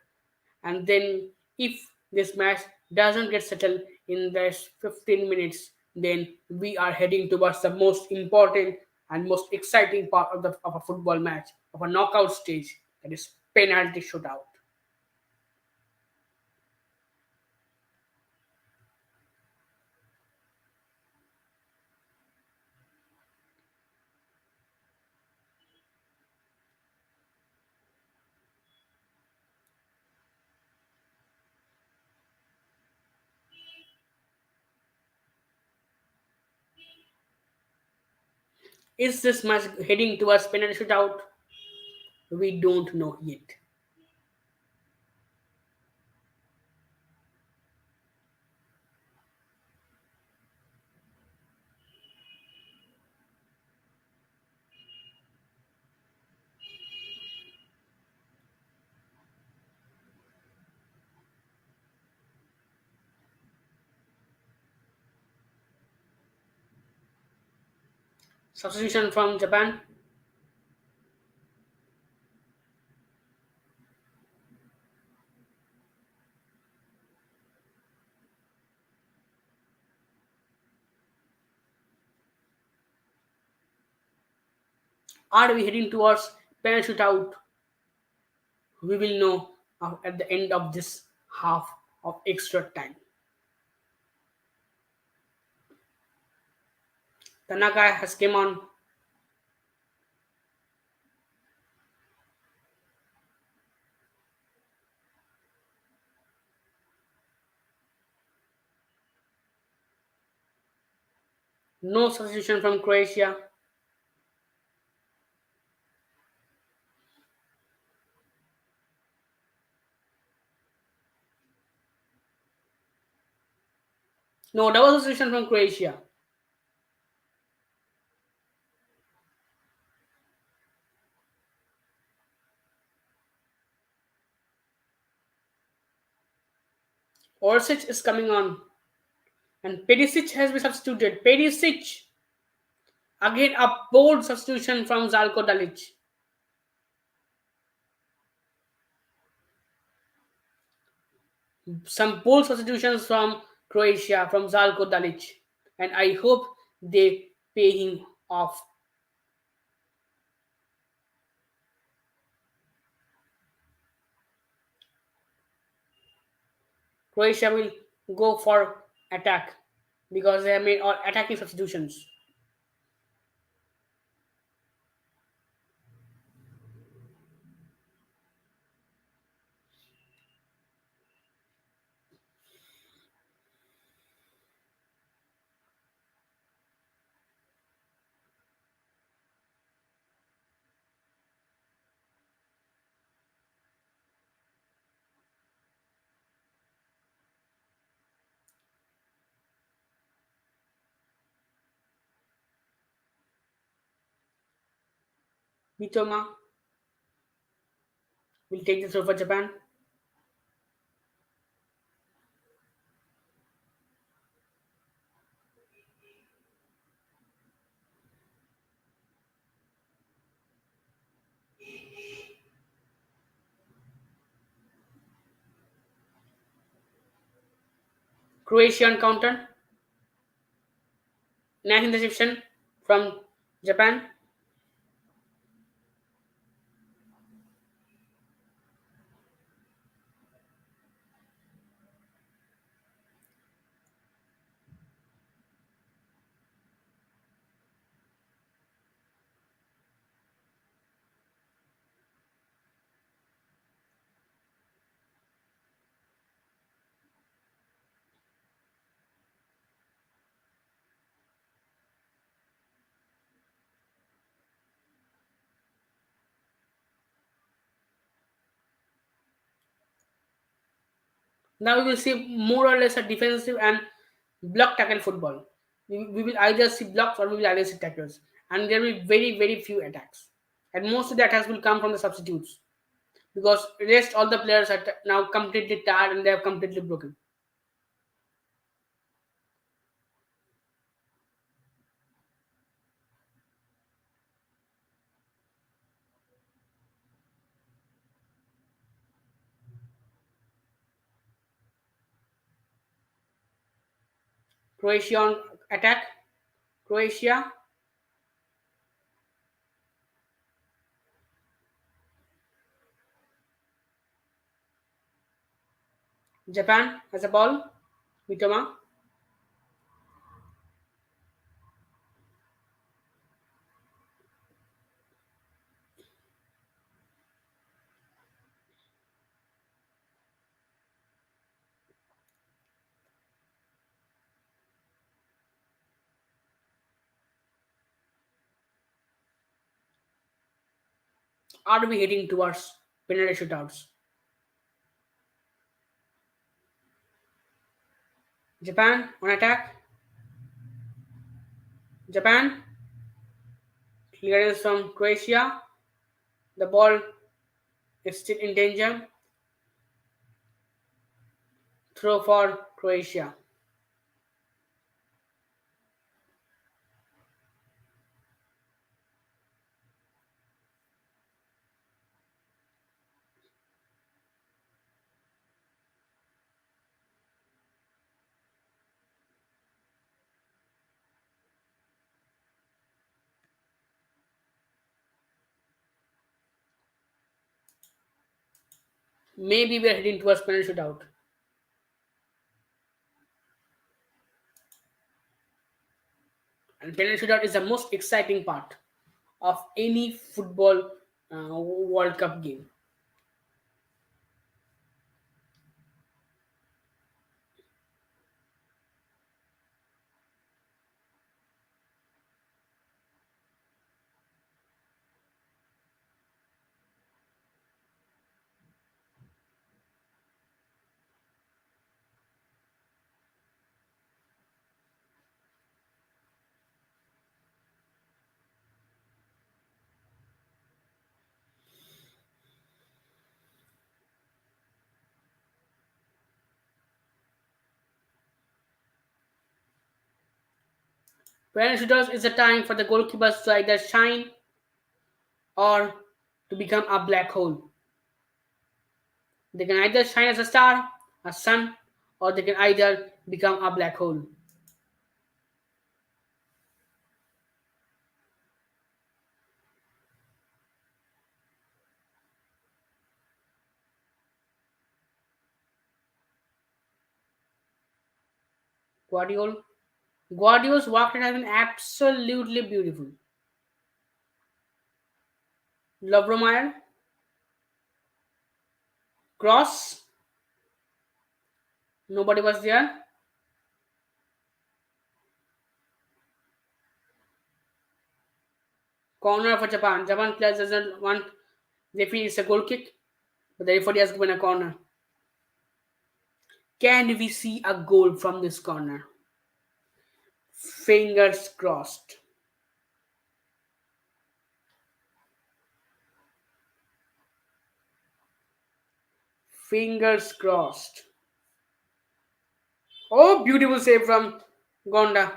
and then if this match doesn't get settled in this 15 minutes, then we are heading towards the most important and most exciting part of a football match, of a knockout stage, that is penalty shootout. Is this match heading towards penalty shootout? We don't know yet. Substitution from Japan. Are we heading towards penalty shootout? We will know at the end of this half of extra time. Tanaka has came on. No substitution from Croatia. No double substitution from Croatia. Orsic is coming on. And Perisic has been substituted. Perisic. Again a bold substitution from Zalko Dalic. Some bold substitutions from Croatia, from Zalko Dalic. And I hope they pay him off. Croatia will go for attack because they have made all attacking substitutions. Mitoma will take the throw for Japan. Croatian counter. Nice interception from Japan. Now we will see more or less a defensive and block tackle football. We will either see blocks or we will either see tackles. And there will be very, very few attacks. And most of the attacks will come from the substitutes. Because rest all the players are now completely tired and they have completely broken. Croatia on attack. Croatia. Japan has a ball. Mitoma. Are we heading towards penalty shootouts? Japan on attack. Japan. Clearance from Croatia. The ball is still in danger. Throw for Croatia. Maybe we are heading towards penalty shootout. And penalty shootout is the most exciting part of any football World Cup game. Penalty shootouts is a time for the goalkeepers to either shine or to become a black hole. They can either shine as a star, a sun, or they can either become a black hole. Guardiol. Guardiol's walk has been absolutely beautiful. Lovromeyer. Cross. Nobody was there. Corner for Japan. Japan players doesn't want. They feel it's a goal kick, but the referee has given a corner. Can we see a goal from this corner? Fingers crossed. Fingers crossed. Oh, beautiful save from Gonda.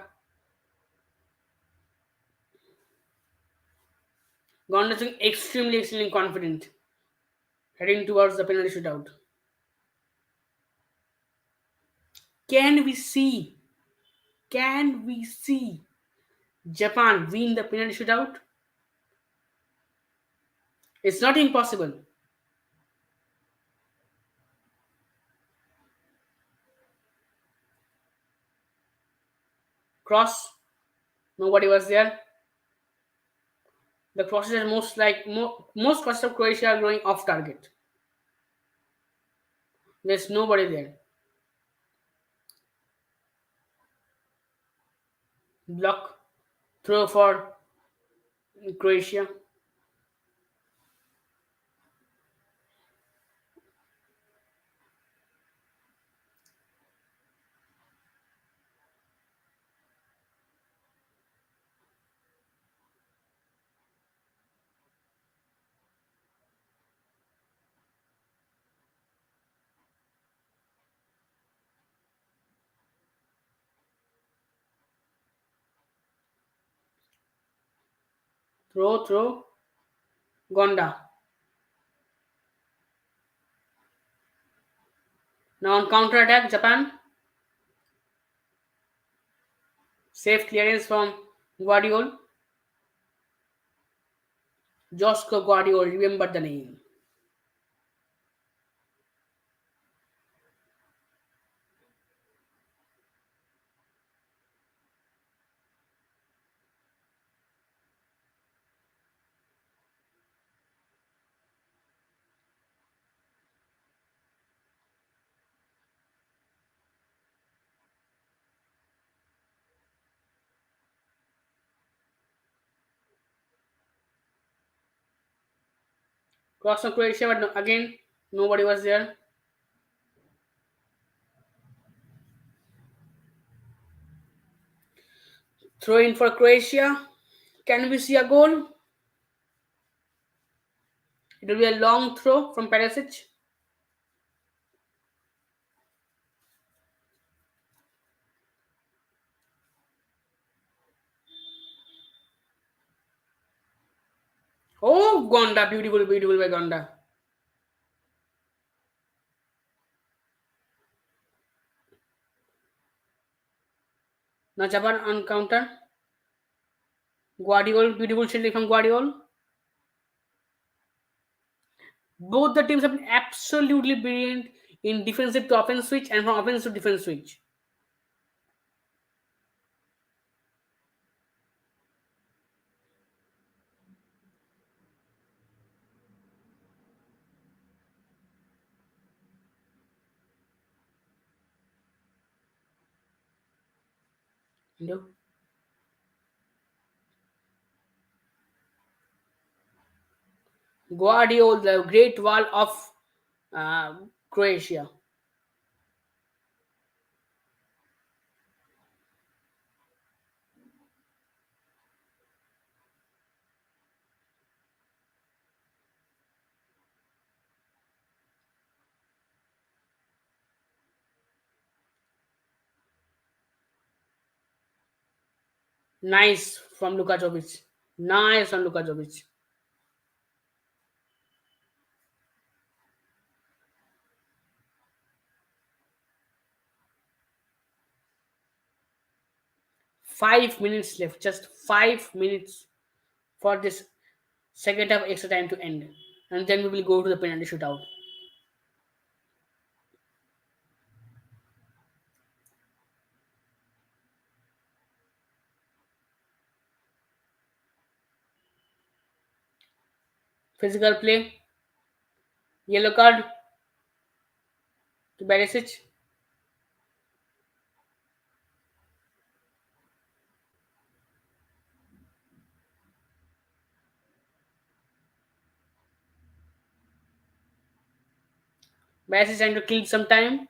Gonda looking extremely confident, heading towards the penalty shootout. Can we see? Can we see Japan win the penalty shootout? It's not impossible. Cross. Nobody was there. The crosses are most crosses of Croatia are going off target. There's nobody there. Block. Throw for Croatia. Throw. Gonda. Now on counter attack, Japan. Safe clearance from Guardiol. Josko Guardiol, remember the name. Cross from Croatia, but again, nobody was there. Throw in for Croatia. Can we see a goal? It will be a long throw from Perisic. Oh, Gonda, beautiful by Gonda. Now Japan on counter. Guardiol, beautiful shielding from Guardiol. Both the teams have been absolutely brilliant in defensive to offense switch and from offense to defense switch. You know? Guardiol, the great wall of Croatia. Nice from Luka Jovic. Nice from Luka Jovic. 5 minutes left. Just 5 minutes for this second half extra time to end. And then we will go to the penalty shootout. Physical play. Yellow card to Barisic. Barisic trying to kill some time.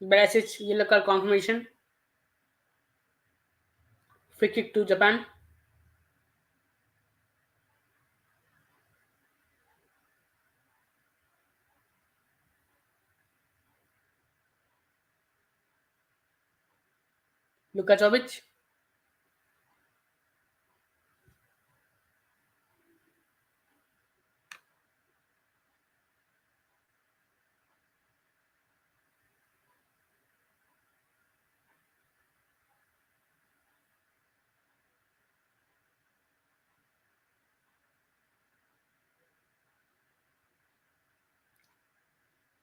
Barisic yellow card confirmation. Free kick to Japan. Lukajovic.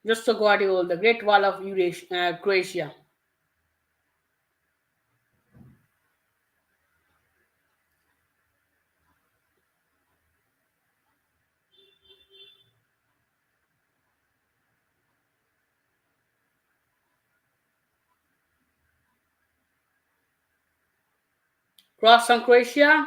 Josto Guardiola, the Great Wall of Croatia. Cross from Croatia.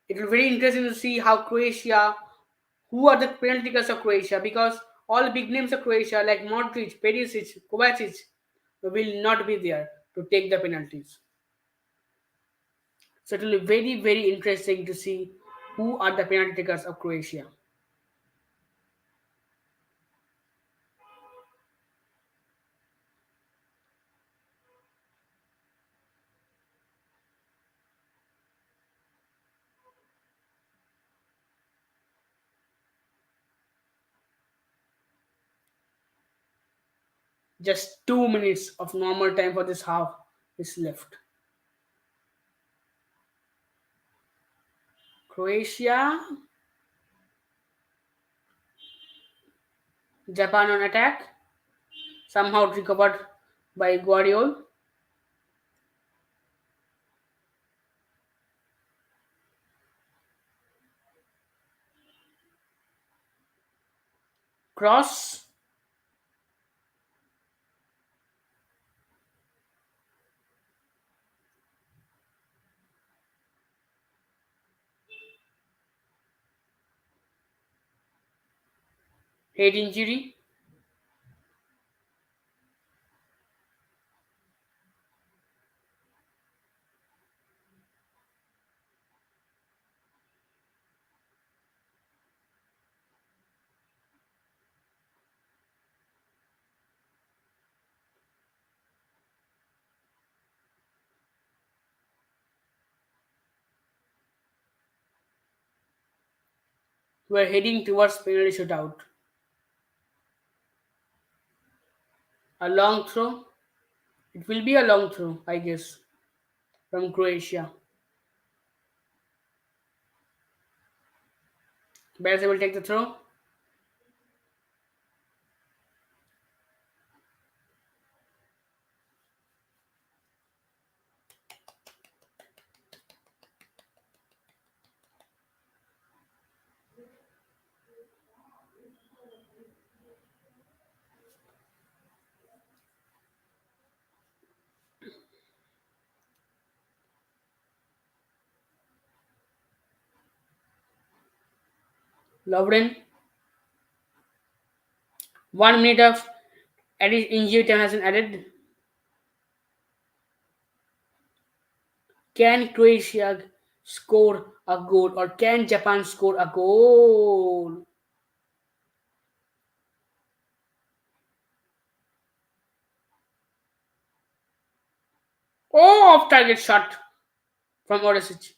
It will be very interesting to see how Croatia, who are the penalty takers of Croatia, because all big names of Croatia like Modric, Perisic, Kovacic will not be there to take the penalties. So it will be very, very interesting to see who are the penalty takers of Croatia. Just 2 minutes of normal time for this half is left. Croatia, Japan on attack, somehow recovered by Guardiola. Cross, head injury. We're heading towards penalty shootout. A long throw. It will be a long throw, I guess, from Croatia. Barca will take the throw. Lovren. 1 minute of added injury time has been added. Can Croatia score a goal or can Japan score a goal? Oh, off target shot from Orisic.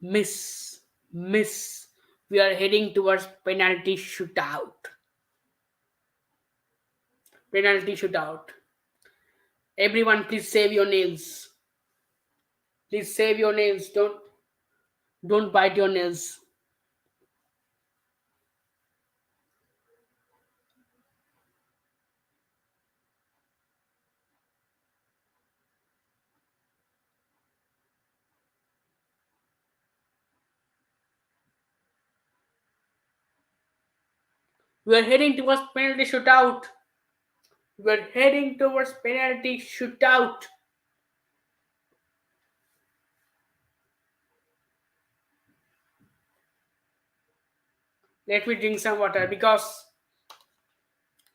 Miss. Miss. We are heading towards penalty shootout. Penalty shootout. Everyone, please save your nails. Please save your nails. Don't bite your nails. We are heading towards penalty shootout. We are heading towards penalty shootout. Let me drink some water because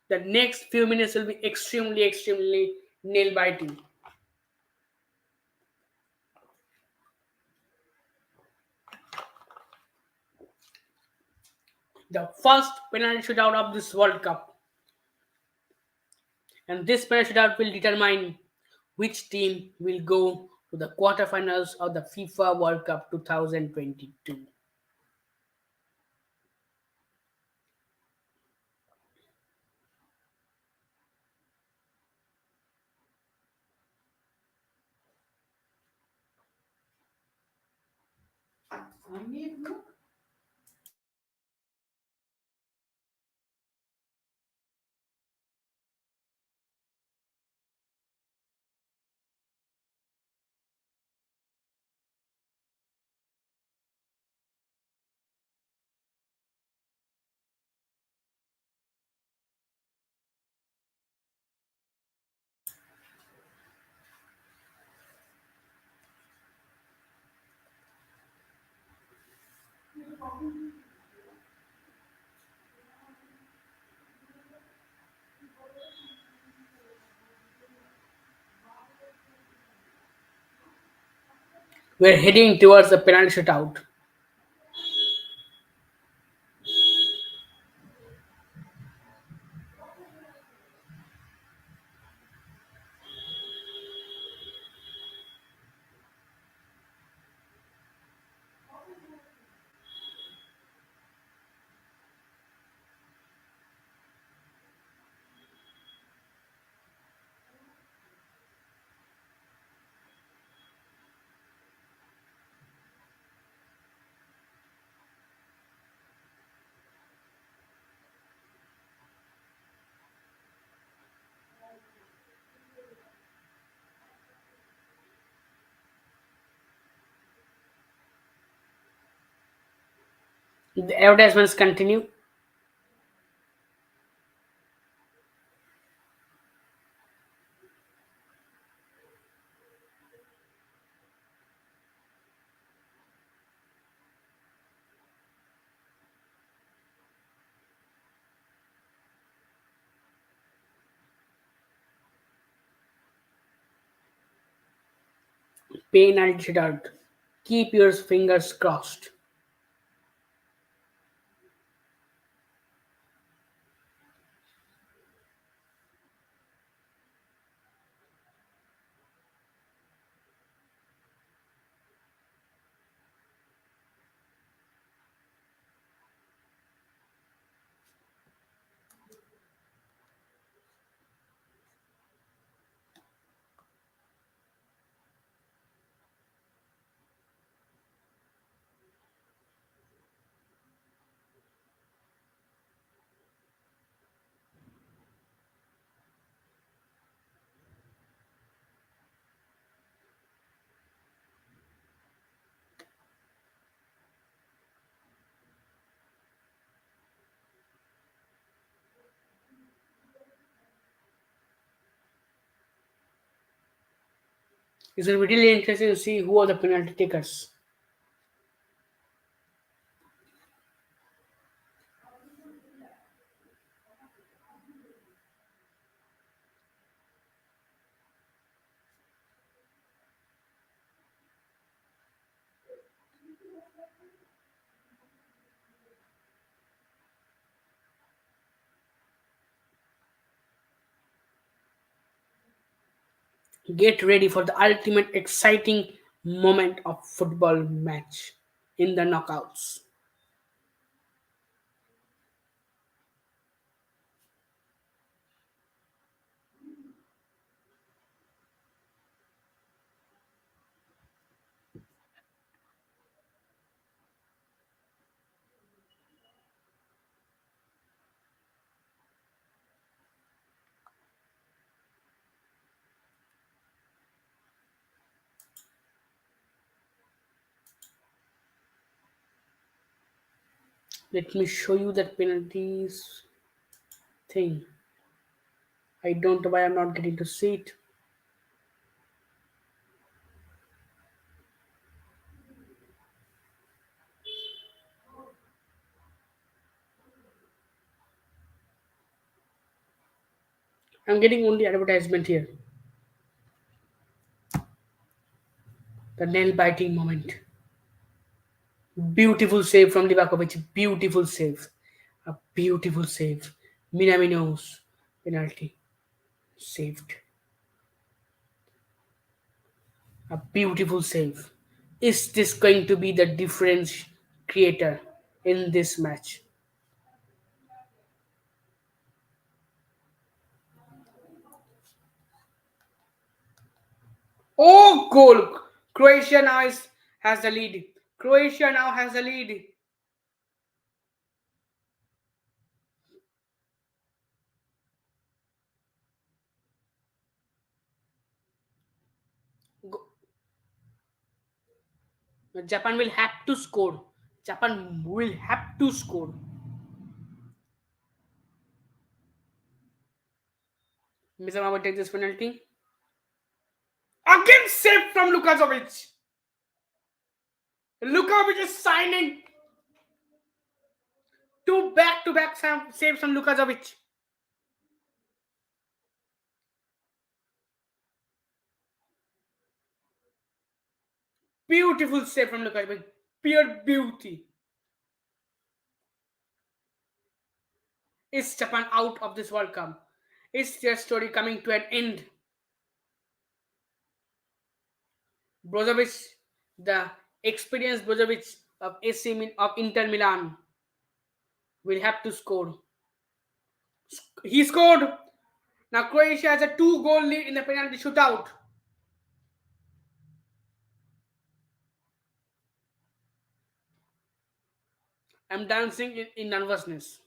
the next few minutes will be extremely nail biting. The first penalty shootout of this World Cup, and this penalty shootout will determine which team will go to the quarterfinals of the FIFA World Cup 2022. We're heading towards the penalty shootout. The advertisements continue. Penalty shootout. Keep your fingers crossed. It's going to be really interesting to see who are the penalty takers. Get ready for the ultimate exciting moment of football match in the knockouts. Let me show you the penalties. thing. I don't know why I'm not getting to see it. I'm getting only advertisement here. The nail biting moment. Beautiful save from Livakovic. Beautiful save. A beautiful save. Minamino's penalty. Saved. A beautiful save. Is this going to be the difference creator in this match? Oh, goal! Croatia now has the lead. Croatia now has the lead. Japan will have to score. Japan will have to score. Mizama will take this penalty. Again, save from Lukasovic. Lukasovic is signing two back-to-back saves from Lukasovic. Beautiful save from Lukasovic. Pure beauty. Is Japan out of this World Cup? Is their story coming to an end? Brozovic, the experienced Brozovic of of Inter Milan, will have to score. He scored. Now Croatia has a 2-goal lead in the penalty shootout. I'm dancing in nervousness.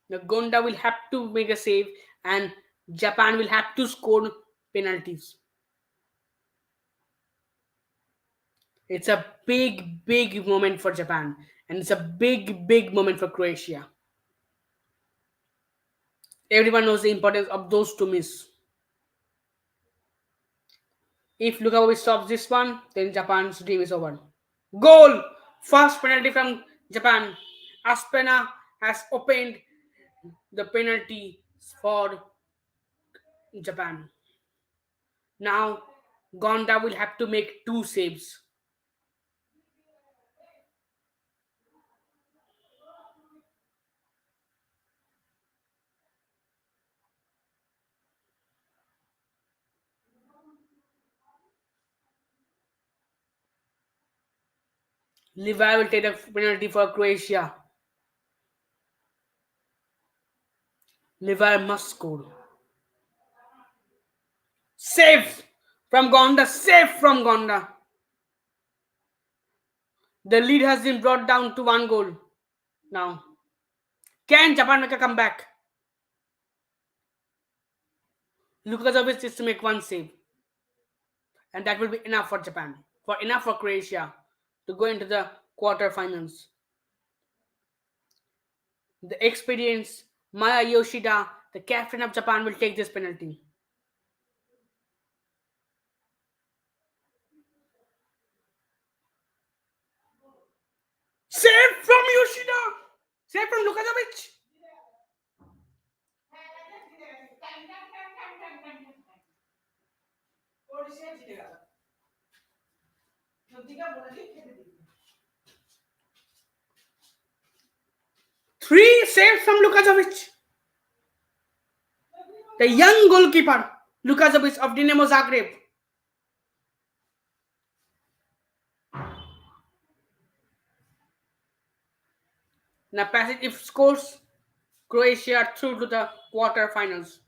Now Gonda will have to make a save and Japan will have to score penalties. It's a big moment for Japan and it's a big moment for Croatia. Everyone knows the importance of those two miss. If Lukaku stops this one, then Japan's dream is over. Goal! First penalty from Japan. Aspena has opened the penalty for Japan. Now Gonda will have to make two saves. Levi will take the penalty for Croatia. Levi must score. Save from Gonda. Save from Gonda. The lead has been brought down to 1 goal. Now, can Japan make a comeback? Lukasovic is to make one save. And that will be enough for Japan. Enough for Croatia to go into the quarterfinals. The experienced Maya Yoshida, the captain of Japan, will take this penalty. Save from Yoshida! Save from Lukasovic! Three saves from Lukasovic. The young goalkeeper, Lukasovic of Dinamo Zagreb. Now, passage if scores, Croatia through to the quarterfinals.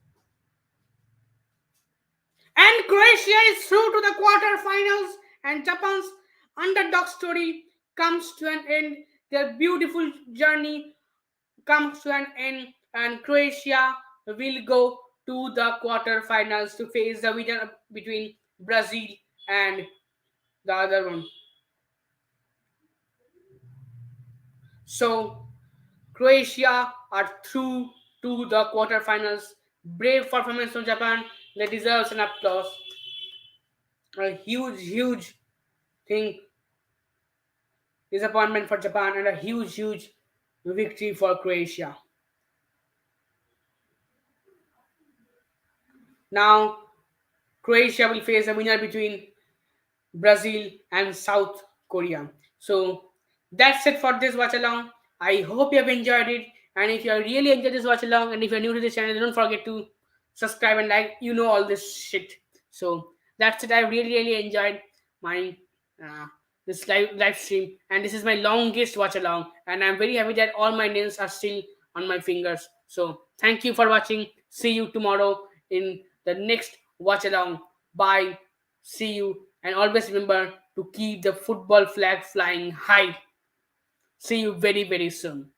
And Croatia is through to the quarterfinals, and Japan's underdog story comes to an end. Their beautiful journey comes to an end, and Croatia will go to the quarterfinals to face the winner between Brazil and the other one. So, Croatia are through to the quarterfinals. Brave performance from Japan. They deserve an applause. A huge thing, disappointment for Japan, and a huge victory for Croatia. Now, Croatia will face a winner between Brazil and South Korea. So that's it for this watch along. I hope you have enjoyed it. And if you really enjoyed this watch along, and if you're new to this channel, don't forget to subscribe and like. You know all this shit. So that's it. I really enjoyed my uh, this live stream, and this is my longest watch along. And I'm very happy that all my nails are still on my fingers. So thank you for watching. See you tomorrow in the next watch along. Bye. See you, and always remember to keep the football flag flying high. See you very soon.